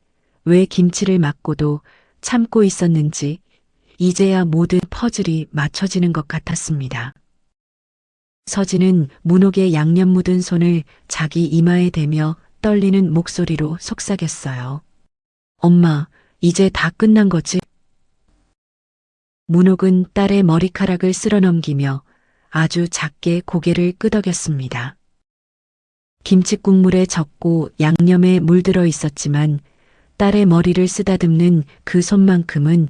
왜 김치를 맞고도 참고 있었는지, 이제야 모든 퍼즐이 맞춰지는 것 같았습니다. 서진은 문옥의 양념 묻은 손을 자기 이마에 대며 떨리는 목소리로 속삭였어요. 엄마, 이제 다 끝난 거지? 문옥은 딸의 머리카락을 쓸어넘기며 아주 작게 고개를 끄덕였습니다. 김칫국물에 젖고 양념에 물들어 있었지만 딸의 머리를 쓰다듬는 그 손만큼은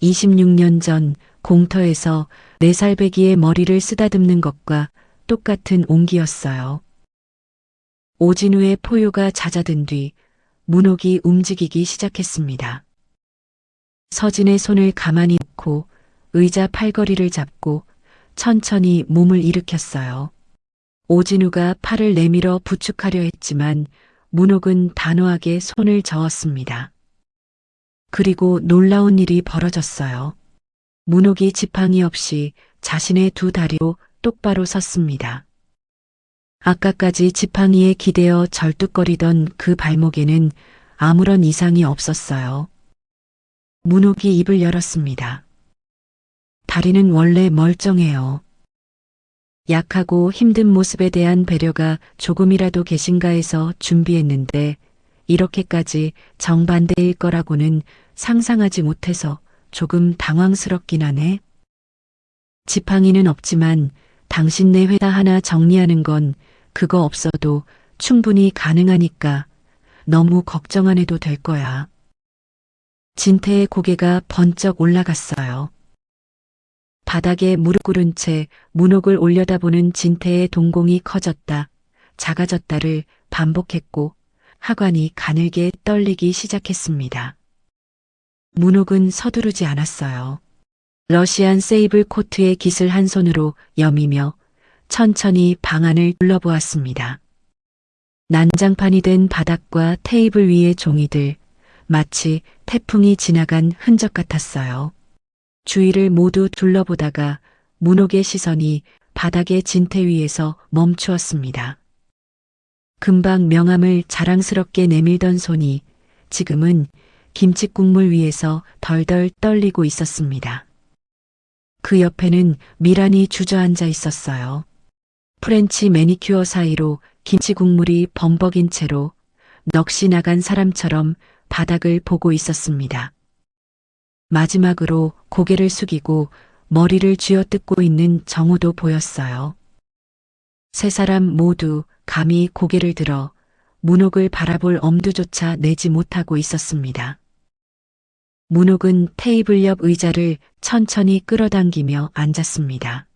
26년 전 공터에서 4살배기의 머리를 쓰다듬는 것과 똑같은 온기였어요. 오진우의 포효가 잦아든 뒤 문옥이 움직이기 시작했습니다. 서진의 손을 가만히 놓고 의자 팔걸이를 잡고 천천히 몸을 일으켰어요. 오진우가 팔을 내밀어 부축하려 했지만 문옥은 단호하게 손을 저었습니다. 그리고 놀라운 일이 벌어졌어요. 문옥이 지팡이 없이 자신의 두 다리로 똑바로 섰습니다. 아까까지 지팡이에 기대어 절뚝거리던 그 발목에는 아무런 이상이 없었어요. 문옥이 입을 열었습니다. 다리는 원래 멀쩡해요. 약하고 힘든 모습에 대한 배려가 조금이라도 계신가 해서 준비했는데 이렇게까지 정반대일 거라고는 상상하지 못해서 조금 당황스럽긴 하네. 지팡이는 없지만 당신네 회사 하나 정리하는 건 그거 없어도 충분히 가능하니까 너무 걱정 안 해도 될 거야. 진태의 고개가 번쩍 올라갔어요. 바닥에 무릎 꿇은 채 문옥을 올려다보는 진태의 동공이 커졌다, 작아졌다를 반복했고 하관이 가늘게 떨리기 시작했습니다. 문옥은 서두르지 않았어요. 러시안 세이블 코트의 깃을 한 손으로 여미며 천천히 방 안을 둘러보았습니다. 난장판이 된 바닥과 테이블 위의 종이들, 마치 태풍이 지나간 흔적 같았어요. 주위를 모두 둘러보다가 문옥의 시선이 바닥의 진태 위에서 멈추었습니다. 금방 명함을 자랑스럽게 내밀던 손이 지금은 김칫국물 위에서 덜덜 떨리고 있었습니다. 그 옆에는 미란이 주저앉아 있었어요. 프렌치 매니큐어 사이로 김치국물이 범벅인 채로 넋이 나간 사람처럼 바닥을 보고 있었습니다. 마지막으로 고개를 숙이고 머리를 쥐어뜯고 있는 정우도 보였어요. 세 사람 모두 감히 고개를 들어 문옥을 바라볼 엄두조차 내지 못하고 있었습니다. 문옥은 테이블 옆 의자를 천천히 끌어당기며 앉았습니다.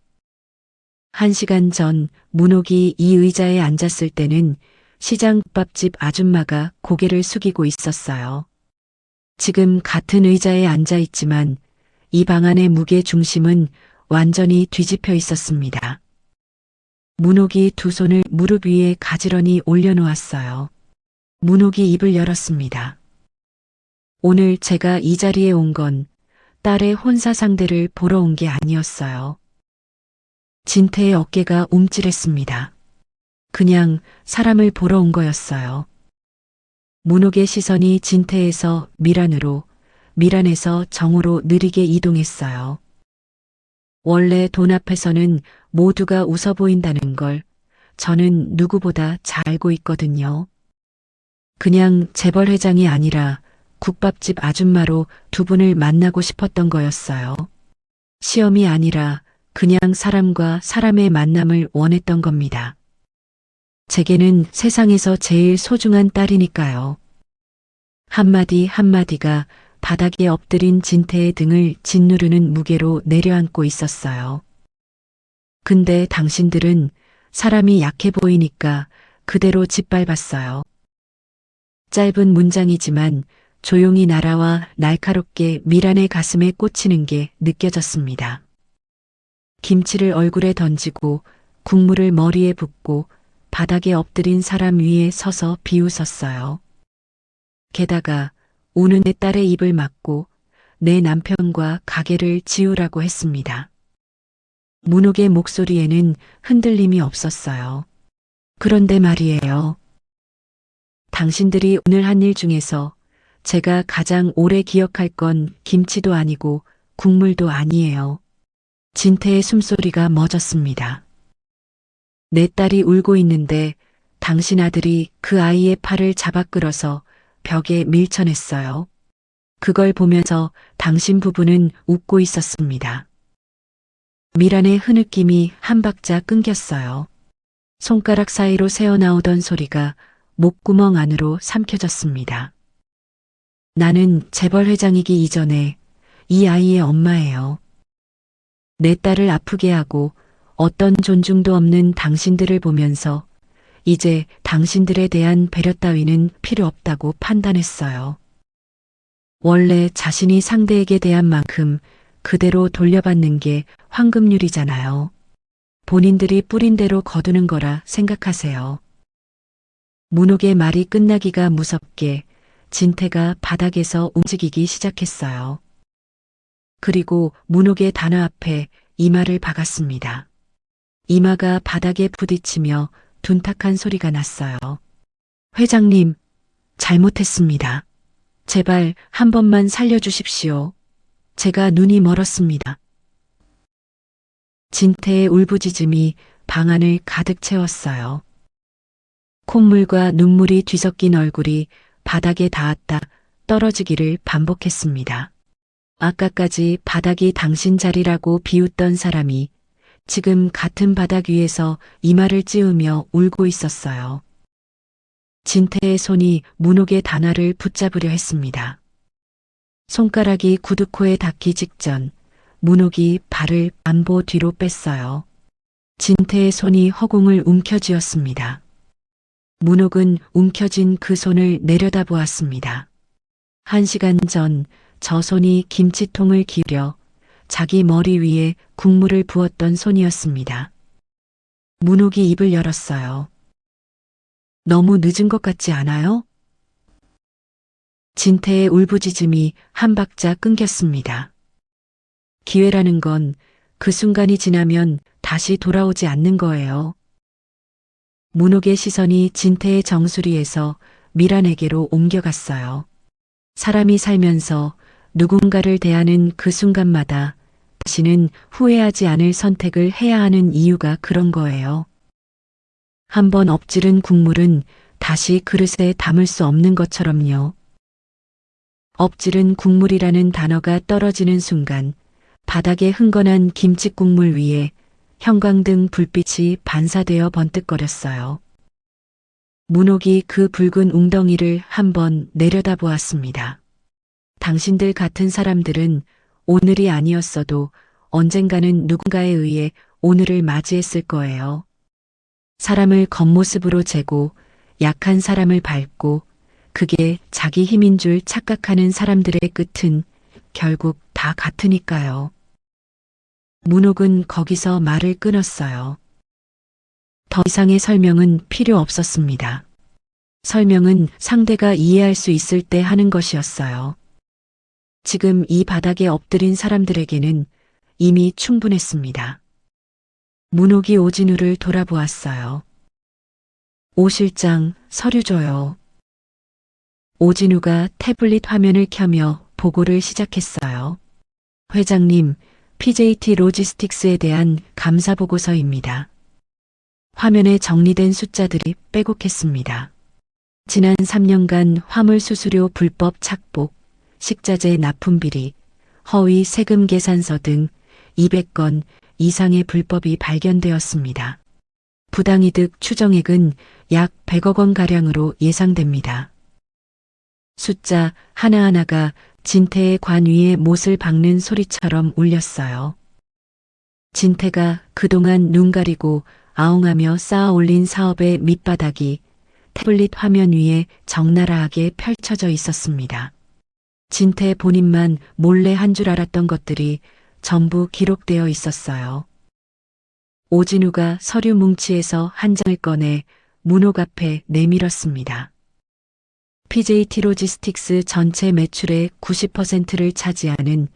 1시간 전 문옥이 이 의자에 앉았을 때는 시장국밥집 아줌마가 고개를 숙이고 있었어요. 지금 같은 의자에 앉아 있지만 이 방 안의 무게 중심은 완전히 뒤집혀 있었습니다. 문옥이 두 손을 무릎 위에 가지런히 올려놓았어요. 문옥이 입을 열었습니다. 오늘 제가 이 자리에 온 건 딸의 혼사 상대를 보러 온 게 아니었어요. 진태의 어깨가 움찔했습니다. 그냥 사람을 보러 온 거였어요. 문옥의 시선이 진태에서 미란으로, 미란에서 정으로 느리게 이동했어요. 원래 돈 앞에서는 모두가 웃어 보인다는 걸 저는 누구보다 잘 알고 있거든요. 그냥 재벌 회장이 아니라 국밥집 아줌마로 두 분을 만나고 싶었던 거였어요. 시험이 아니라 그냥 사람과 사람의 만남을 원했던 겁니다. 제게는 세상에서 제일 소중한 딸이니까요. 한마디 한마디가 바닥에 엎드린 진태의 등을 짓누르는 무게로 내려앉고 있었어요. 근데 당신들은 사람이 약해 보이니까 그대로 짓밟았어요. 짧은 문장이지만 조용히 날아와 날카롭게 미란의 가슴에 꽂히는 게 느껴졌습니다. 김치를 얼굴에 던지고 국물을 머리에 붓고 바닥에 엎드린 사람 위에 서서 비웃었어요. 게다가 우는 내 딸의 입을 막고 내 남편과 가게를 지우라고 했습니다. 문옥의 목소리에는 흔들림이 없었어요. 그런데 말이에요. 당신들이 오늘 한 일 중에서 제가 가장 오래 기억할 건 김치도 아니고 국물도 아니에요. 진태의 숨소리가 멎었습니다. 내 딸이 울고 있는데 당신 아들이 그 아이의 팔을 잡아 끌어서 벽에 밀쳐냈어요. 그걸 보면서 당신 부부는 웃고 있었습니다. 미란의 흐느낌이 한 박자 끊겼어요. 손가락 사이로 새어나오던 소리가 목구멍 안으로 삼켜졌습니다. 나는 재벌 회장이기 이전에 이 아이의 엄마예요. 내 딸을 아프게 하고 어떤 존중도 없는 당신들을 보면서 이제 당신들에 대한 배려 따위는 필요 없다고 판단했어요. 원래 자신이 상대에게 대한 만큼 그대로 돌려받는 게 황금률이잖아요. 본인들이 뿌린 대로 거두는 거라 생각하세요. 문옥의 말이 끝나기가 무섭게 진태가 바닥에서 움직이기 시작했어요. 그리고 문옥의 단어 앞에 이마를 박았습니다. 이마가 바닥에 부딪히며 둔탁한 소리가 났어요. 회장님, 잘못했습니다. 제발 한 번만 살려주십시오. 제가 눈이 멀었습니다. 진태의 울부짖음이 방 안을 가득 채웠어요. 콧물과 눈물이 뒤섞인 얼굴이 바닥에 닿았다 떨어지기를 반복했습니다. 아까까지 바닥이 당신 자리라고 비웃던 사람이 지금 같은 바닥 위에서 이마를 찌우며 울고 있었어요. 진태의 손이 문옥의 단화를 붙잡으려 했습니다. 손가락이 구두코에 닿기 직전 문옥이 발을 안보 뒤로 뺐어요. 진태의 손이 허공을 움켜쥐었습니다. 문옥은 움켜쥔 그 손을 내려다보았습니다. 1시간 전 저 손이 김치통을 기울여 자기 머리 위에 국물을 부었던 손이었습니다. 문옥이 입을 열었어요. 너무 늦은 것 같지 않아요? 진태의 울부짖음이 한 박자 끊겼습니다. 기회라는 건 그 순간이 지나면 다시 돌아오지 않는 거예요. 문옥의 시선이 진태의 정수리에서 미란에게로 옮겨갔어요. 사람이 살면서 누군가를 대하는 그 순간마다 다시는 후회하지 않을 선택을 해야 하는 이유가 그런 거예요. 한번 엎질은 국물은 다시 그릇에 담을 수 없는 것처럼요. 엎질은 국물이라는 단어가 떨어지는 순간 바닥에 흥건한 김치국물 위에 형광등 불빛이 반사되어 번뜩거렸어요. 문옥이 그 붉은 웅덩이를 한번 내려다보았습니다. 당신들 같은 사람들은 오늘이 아니었어도 언젠가는 누군가에 의해 오늘을 맞이했을 거예요. 사람을 겉모습으로 재고 약한 사람을 밟고 그게 자기 힘인 줄 착각하는 사람들의 끝은 결국 다 같으니까요. 문옥은 거기서 말을 끊었어요. 더 이상의 설명은 필요 없었습니다. 설명은 상대가 이해할 수 있을 때 하는 것이었어요. 지금 이 바닥에 엎드린 사람들에게는 이미 충분했습니다. 문옥이 오진우를 돌아보았어요. 오 실장, 서류 줘요. 오진우가 태블릿 화면을 켜며 보고를 시작했어요. 회장님, PJT 로지스틱스에 대한 감사 보고서입니다. 화면에 정리된 숫자들이 빼곡했습니다. 지난 3년간 화물 수수료 불법 착복, 식자재 납품 비리, 허위 세금 계산서 등 200건 이상의 불법이 발견되었습니다. 부당이득 추정액은 약 100억 원가량으로 예상됩니다. 숫자 하나하나가 진태의 관 위에 못을 박는 소리처럼 울렸어요. 진태가 그동안 눈 가리고 아웅하며 쌓아 올린 사업의 밑바닥이 태블릿 화면 위에 적나라하게 펼쳐져 있었습니다. 진태 본인만 몰래 한 줄 알았던 것들이 전부 기록되어 있었어요. 오진우가 서류 뭉치에서 한 장을 꺼내 문옥 앞에 내밀었습니다. PJT 로지스틱스 전체 매출의 90%를 차지하는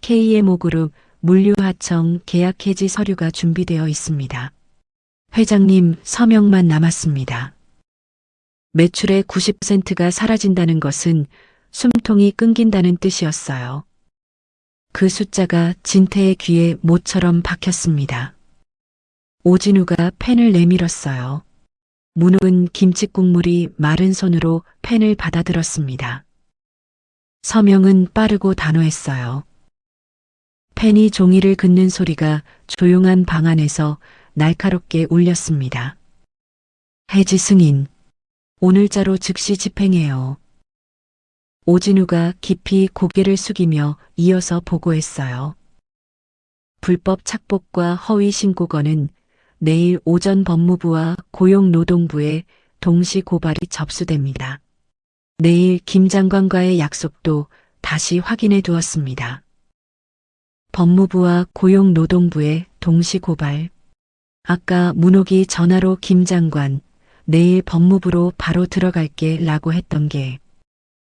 KMO 그룹 물류하청 계약 해지 서류가 준비되어 있습니다. 회장님 서명만 남았습니다. 매출의 90%가 사라진다는 것은 숨통이 끊긴다는 뜻이었어요. 그 숫자가 진태의 귀에 못처럼 박혔습니다. 오진우가 펜을 내밀었어요. 문옥은 김치 국물이 마른 손으로 펜을 받아들었습니다. 서명은 빠르고 단호했어요. 펜이 종이를 긋는 소리가 조용한 방 안에서 날카롭게 울렸습니다. 해지 승인. 오늘자로 즉시 집행해요. 오진우가 깊이 고개를 숙이며 이어서 보고했어요. 불법 착복과 허위 신고건은 내일 오전 법무부와 고용노동부에 동시 고발이 접수됩니다. 내일 김 장관과의 약속도 다시 확인해 두었습니다. 법무부와 고용노동부에 동시 고발. 아까 문옥이 전화로 김 장관, 내일 법무부로 바로 들어갈게 라고 했던 게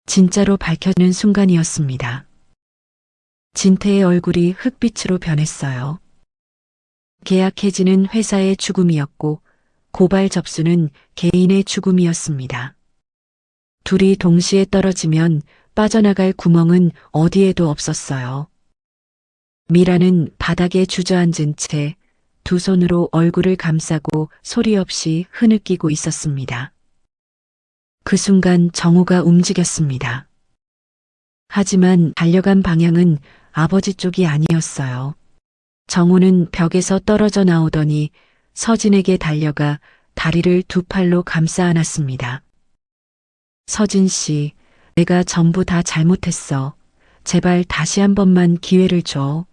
진짜로 밝혀지는 순간이었습니다. 진태의 얼굴이 흑빛으로 변했어요. 계약 해지는 회사의 죽음이었고 고발 접수는 개인의 죽음이었습니다. 둘이 동시에 떨어지면 빠져나갈 구멍은 어디에도 없었어요. 미라는 바닥에 주저앉은 채 두 손으로 얼굴을 감싸고 소리 없이 흐느끼고 있었습니다. 그 순간 정우가 움직였습니다. 하지만 달려간 방향은 아버지 쪽이 아니었어요. 정우는 벽에서 떨어져 나오더니 서진에게 달려가 다리를 두 팔로 감싸 안았습니다. 서진 씨, 내가 전부 다 잘못했어. 제발 다시 한 번만 기회를 줘.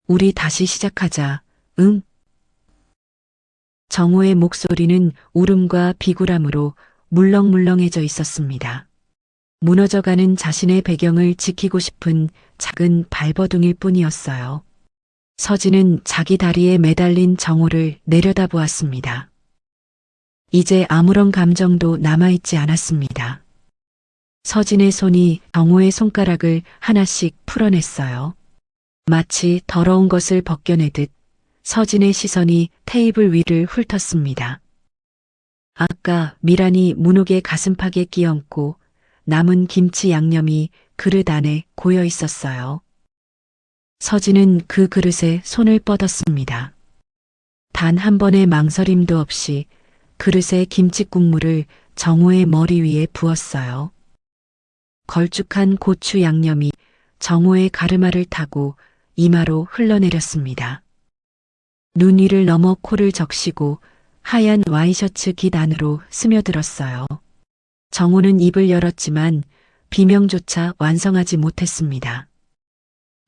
우리 다시 시작하자. 응? 정우의 목소리는 울음과 비굴함으로 물렁물렁해져 있었습니다. 무너져가는 자신의 배경을 지키고 싶은 작은 발버둥일 뿐이었어요. 서진은 자기 다리에 매달린 정우를 내려다보았습니다. 이제 아무런 감정도 남아있지 않았습니다. 서진의 손이 정우의 손가락을 하나씩 풀어냈어요. 마치 더러운 것을 벗겨내듯 서진의 시선이 테이블 위를 훑었습니다. 아까 미란이 문옥의 가슴팍에 끼얹고 남은 김치 양념이 그릇 안에 고여 있었어요. 서진은 그 그릇에 손을 뻗었습니다. 단 한 번의 망설임도 없이 그릇에 김치 국물을 정우의 머리 위에 부었어요. 걸쭉한 고추 양념이 정우의 가르마를 타고 이마로 흘러내렸습니다. 눈 위를 넘어 코를 적시고 하얀 와이셔츠 깃 안으로 스며들었어요. 정우는 입을 열었지만 비명조차 완성하지 못했습니다.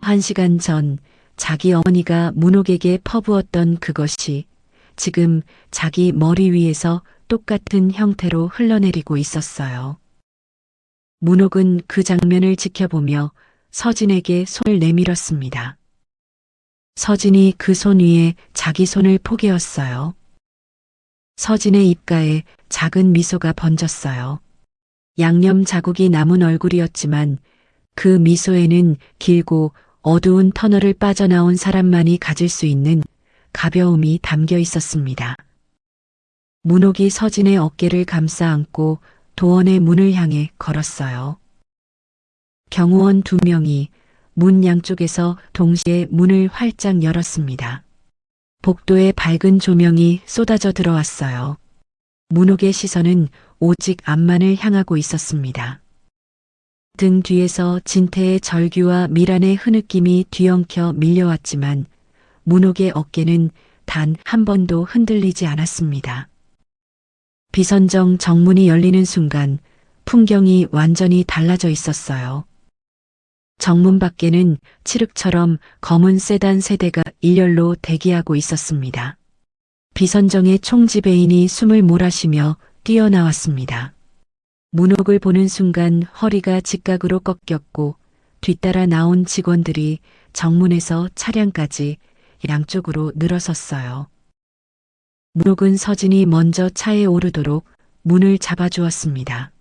1시간 전 자기 어머니가 문옥에게 퍼부었던 그것이 지금 자기 머리 위에서 똑같은 형태로 흘러내리고 있었어요. 문옥은 그 장면을 지켜보며 서진에게 손을 내밀었습니다. 서진이 그 손 위에 자기 손을 포개었어요. 서진의 입가에 작은 미소가 번졌어요. 양념 자국이 남은 얼굴이었지만 그 미소에는 길고 어두운 터널을 빠져나온 사람만이 가질 수 있는 가벼움이 담겨 있었습니다. 문옥이 서진의 어깨를 감싸 안고 도원의 문을 향해 걸었어요. 경호원 2명이 문 양쪽에서 동시에 문을 활짝 열었습니다. 복도에 밝은 조명이 쏟아져 들어왔어요. 문옥의 시선은 오직 앞만을 향하고 있었습니다. 등 뒤에서 진태의 절규와 미란의 흐느낌이 뒤엉켜 밀려왔지만 문옥의 어깨는 단 한 번도 흔들리지 않았습니다. 비선정 정문이 열리는 순간 풍경이 완전히 달라져 있었어요. 정문 밖에는 칠흑처럼 검은 세단 세대가 일렬로 대기하고 있었습니다. 비선정의 총지배인이 숨을 몰아쉬며 뛰어나왔습니다. 문옥을 보는 순간 허리가 직각으로 꺾였고 뒤따라 나온 직원들이 정문에서 차량까지 양쪽으로 늘어섰어요. 문옥은 서진이 먼저 차에 오르도록 문을 잡아주었습니다.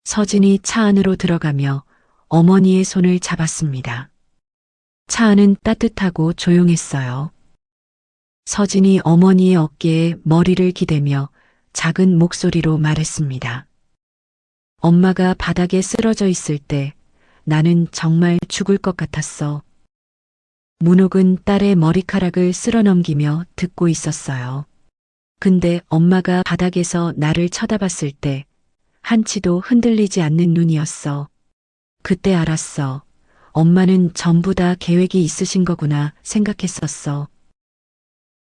서진이 차 안으로 들어가며 어머니의 손을 잡았습니다. 차 안은 따뜻하고 조용했어요. 서진이 어머니의 어깨에 머리를 기대며 작은 목소리로 말했습니다. 엄마가 바닥에 쓰러져 있을 때 나는 정말 죽을 것 같았어. 문옥은 딸의 머리카락을 쓸어넘기며 듣고 있었어요. 근데 엄마가 바닥에서 나를 쳐다봤을 때 한치도 흔들리지 않는 눈이었어. 그때 알았어. 엄마는 전부 다 계획이 있으신 거구나 생각했었어.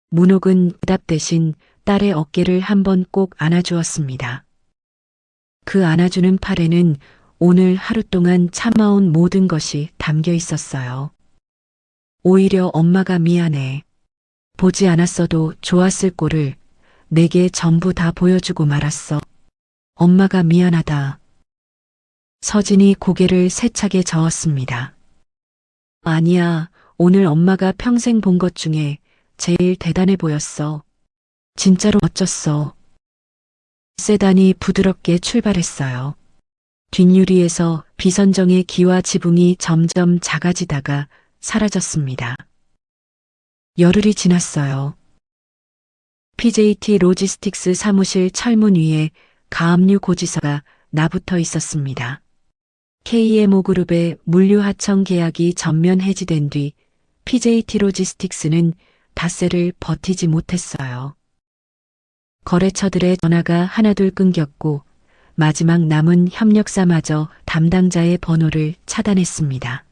문옥은 대답 대신 딸의 어깨를 한번 꼭 안아주었습니다. 그 안아주는 팔에는 오늘 하루 동안 참아온 모든 것이 담겨 있었어요. 오히려 엄마가 미안해. 보지 않았어도 좋았을 꼴을 내게 전부 다 보여주고 말았어. 엄마가 미안하다. 서진이 고개를 세차게 저었습니다. 아니야, 오늘 엄마가 평생 본 것 중에 제일 대단해 보였어. 진짜로 멋졌어. 세단이 부드럽게 출발했어요. 뒷유리에서 비선정의 기와 지붕이 점점 작아지다가 사라졌습니다. 열흘이 지났어요. PJT 로지스틱스 사무실 철문 위에 가압류 고지서가 나붙어 있었습니다. KMO 그룹의 물류 하청 계약이 전면 해지된 뒤 PJT 로지스틱스는 닷새를 버티지 못했어요. 거래처들의 전화가 하나둘 끊겼고 마지막 남은 협력사마저 담당자의 번호를 차단했습니다.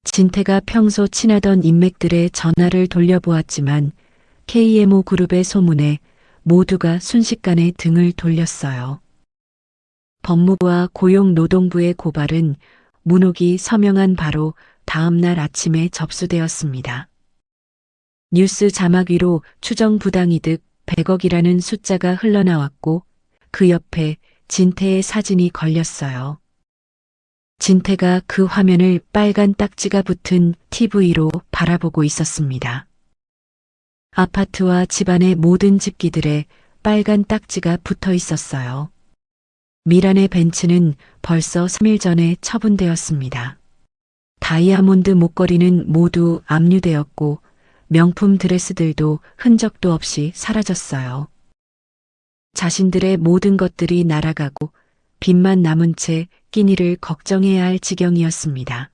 진태가 평소 친하던 인맥들의 전화를 돌려보았지만 KMO 그룹의 소문에 모두가 순식간에 등을 돌렸어요. 법무부와 고용노동부의 고발은 문옥이 서명한 바로 다음 날 아침에 접수되었습니다. 뉴스 자막 위로 추정 부당이득 100억이라는 숫자가 흘러나왔고 그 옆에 진태의 사진이 걸렸어요. 진태가 그 화면을 빨간 딱지가 붙은 TV로 바라보고 있었습니다. 아파트와 집안의 모든 집기들에 빨간 딱지가 붙어 있었어요. 미란의 벤츠는 벌써 3일 전에 처분되었습니다. 다이아몬드 목걸이는 모두 압류되었고 명품 드레스들도 흔적도 없이 사라졌어요. 자신들의 모든 것들이 날아가고 빚만 남은 채 끼니를 걱정해야 할 지경이었습니다.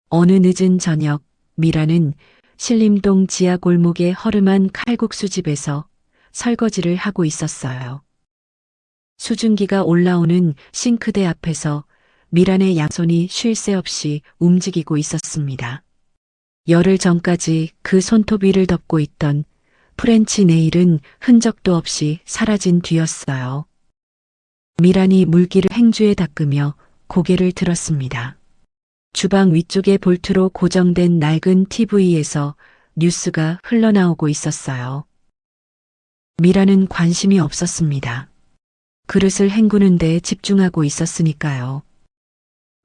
어느 늦은 저녁 미라는 신림동 지하 골목의 허름한 칼국수집에서 설거지를 하고 있었어요. 수증기가 올라오는 싱크대 앞에서 미란의 양손이 쉴 새 없이 움직이고 있었습니다. 열흘 전까지 그 손톱 위를 덮고 있던 프렌치 네일은 흔적도 없이 사라진 뒤였어요. 미란이 물기를 행주에 닦으며 고개를 들었습니다. 주방 위쪽의 볼트로 고정된 낡은 TV에서 뉴스가 흘러나오고 있었어요. 미란은 관심이 없었습니다. 그릇을 헹구는 데 집중하고 있었으니까요.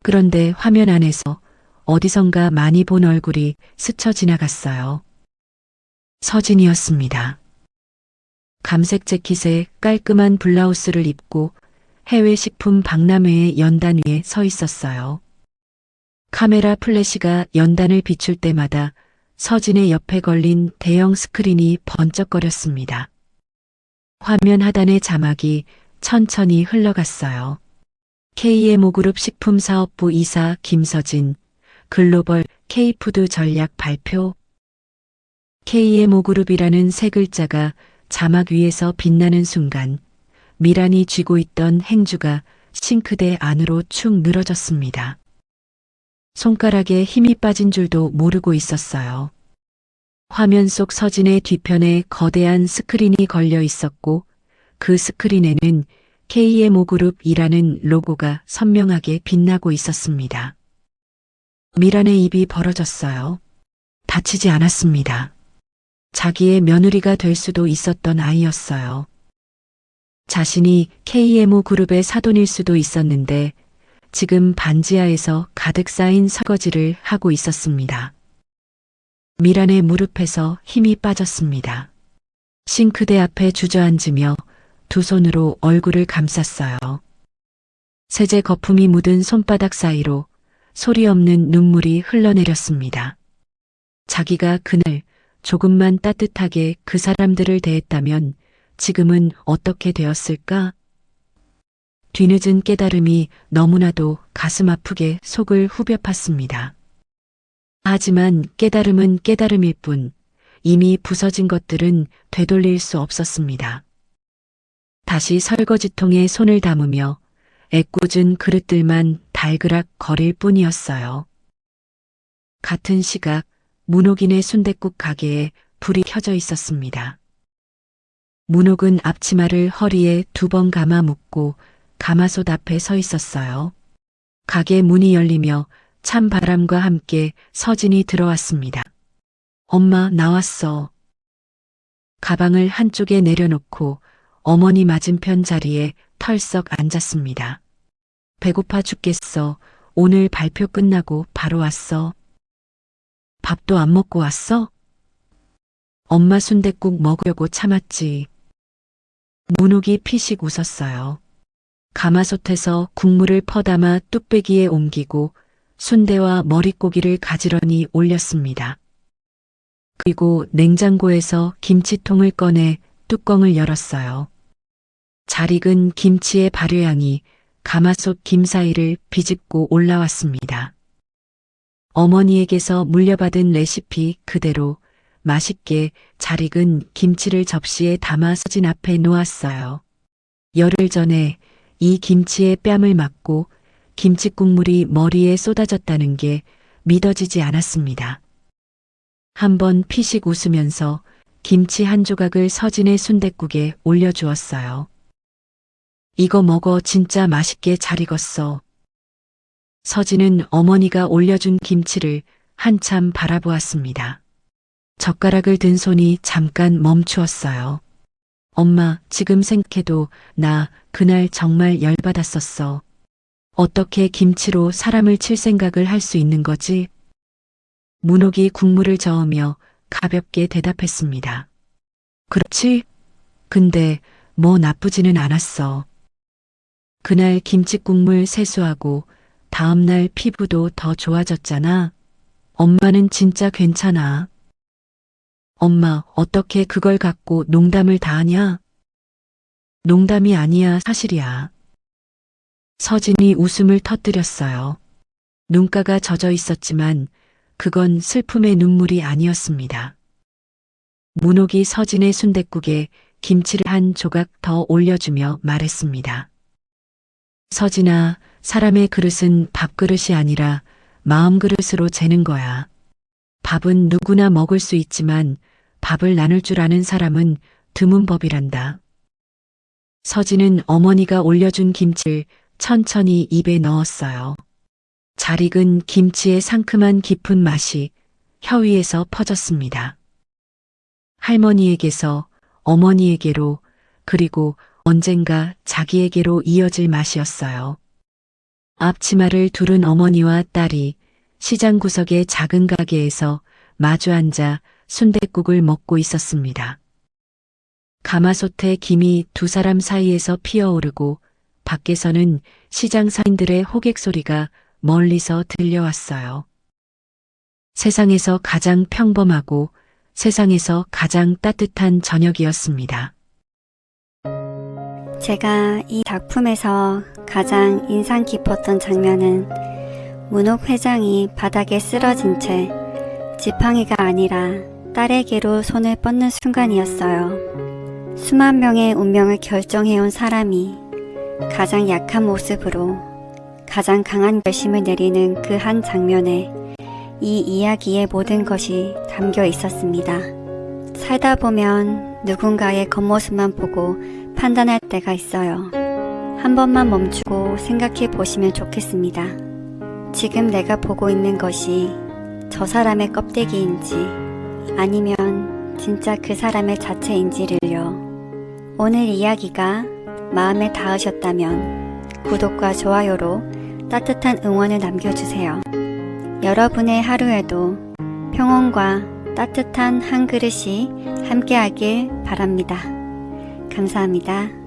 그런데 화면 안에서 어디선가 많이 본 얼굴이 스쳐 지나갔어요. 서진이었습니다. 감색 재킷에 깔끔한 블라우스를 입고 해외 식품 박람회의 연단 위에 서 있었어요. 카메라 플래시가 연단을 비출 때마다 서진의 옆에 걸린 대형 스크린이 번쩍거렸습니다. 화면 하단의 자막이 천천히 흘러갔어요. KMO그룹 식품사업부 이사 김서진, 글로벌 K푸드 전략 발표. KMO그룹이라는 세 글자가 자막 위에서 빛나는 순간 미란이 쥐고 있던 행주가 싱크대 안으로 축 늘어졌습니다. 손가락에 힘이 빠진 줄도 모르고 있었어요. 화면 속 서진의 뒤편에 거대한 스크린이 걸려 있었고 그 스크린에는 KMO그룹이라는 로고가 선명하게 빛나고 있었습니다. 미란의 입이 벌어졌어요. 다치지 않았습니다. 자기의 며느리가 될 수도 있었던 아이였어요. 자신이 KMO그룹의 사돈일 수도 있었는데 지금 반지하에서 가득 쌓인 설거지를 하고 있었습니다. 미란의 무릎에서 힘이 빠졌습니다. 싱크대 앞에 주저앉으며 두 손으로 얼굴을 감쌌어요. 세제 거품이 묻은 손바닥 사이로 소리 없는 눈물이 흘러내렸습니다. 자기가 그날 조금만 따뜻하게 그 사람들을 대했다면 지금은 어떻게 되었을까? 뒤늦은 깨달음이 너무나도 가슴 아프게 속을 후벼 팠습니다. 하지만 깨달음은 깨달음일 뿐 이미 부서진 것들은 되돌릴 수 없었습니다. 다시 설거지통에 손을 담으며 애꿎은 그릇들만 달그락 거릴 뿐이었어요. 같은 시각 문옥인의 순댓국 가게에 불이 켜져 있었습니다. 문옥은 앞치마를 허리에 2번 감아 묶고 가마솥 앞에 서 있었어요. 가게 문이 열리며 찬 바람과 함께 서진이 들어왔습니다. 엄마, 나왔어. 가방을 한쪽에 내려놓고 어머니 맞은편 자리에 털썩 앉았습니다. 배고파 죽겠어. 오늘 발표 끝나고 바로 왔어. 밥도 안 먹고 왔어? 엄마 순댓국 먹으려고 참았지. 문옥이 피식 웃었어요. 가마솥에서 국물을 퍼담아 뚝배기에 옮기고 순대와 머릿고기를 가지런히 올렸습니다. 그리고 냉장고에서 김치통을 꺼내 뚜껑을 열었어요. 잘 익은 김치의 발효향이 가마솥 김 사이를 비집고 올라왔습니다. 어머니에게서 물려받은 레시피 그대로 맛있게 잘 익은 김치를 접시에 담아 서진 앞에 놓았어요. 열흘 전에 이 김치의 뺨을 맞고 김치 국물이 머리에 쏟아졌다는 게 믿어지지 않았습니다. 한번 피식 웃으면서 김치 한 조각을 서진의 순댓국에 올려주었어요. 이거 먹어, 진짜 맛있게 잘 익었어. 서진은 어머니가 올려준 김치를 한참 바라보았습니다. 젓가락을 든 손이 잠깐 멈추었어요. 엄마, 지금 생각해도 나 그날 정말 열받았었어. 어떻게 김치로 사람을 칠 생각을 할 수 있는 거지? 문옥이 국물을 저으며 가볍게 대답했습니다. 그렇지? 근데 뭐 나쁘지는 않았어. 그날 김치국물 세수하고 다음날 피부도 더 좋아졌잖아. 엄마는 진짜 괜찮아. 엄마, 어떻게 그걸 갖고 농담을 다 하냐? 농담이 아니야, 사실이야. 서진이 웃음을 터뜨렸어요. 눈가가 젖어 있었지만 그건 슬픔의 눈물이 아니었습니다. 문옥이 서진의 순댓국에 김치를 한 조각 더 올려주며 말했습니다. 서진아, 사람의 그릇은 밥그릇이 아니라 마음 그릇으로 재는 거야. 밥은 누구나 먹을 수 있지만 밥을 나눌 줄 아는 사람은 드문 법이란다. 서진은 어머니가 올려준 김치를 천천히 입에 넣었어요. 잘 익은 김치의 상큼한 깊은 맛이 혀 위에서 퍼졌습니다. 할머니에게서 어머니에게로 그리고 언젠가 자기에게로 이어질 맛이었어요. 앞치마를 두른 어머니와 딸이 시장 구석의 작은 가게에서 마주 앉아 순댓국을 먹고 있었습니다. 가마솥에 김이 두 사람 사이에서 피어오르고 밖에서는 시장 상인들의 호객 소리가 멀리서 들려왔어요. 세상에서 가장 평범하고 세상에서 가장 따뜻한 저녁이었습니다. 제가 이 작품에서 가장 인상 깊었던 장면은 문옥 회장이 바닥에 쓰러진 채 지팡이가 아니라 딸에게로 손을 뻗는 순간이었어요. 수만 명의 운명을 결정해온 사람이 가장 약한 모습으로 가장 강한 결심을 내리는 그 한 장면에 이 이야기의 모든 것이 담겨 있었습니다. 살다 보면 누군가의 겉모습만 보고 판단할 때가 있어요. 한 번만 멈추고 생각해 보시면 좋겠습니다. 지금 내가 보고 있는 것이 저 사람의 껍데기인지 아니면 진짜 그 사람의 자체인지를요. 오늘 이야기가 마음에 닿으셨다면 구독과 좋아요로 따뜻한 응원을 남겨주세요. 여러분의 하루에도 평온과 따뜻한 한 그릇이 함께하길 바랍니다. 감사합니다.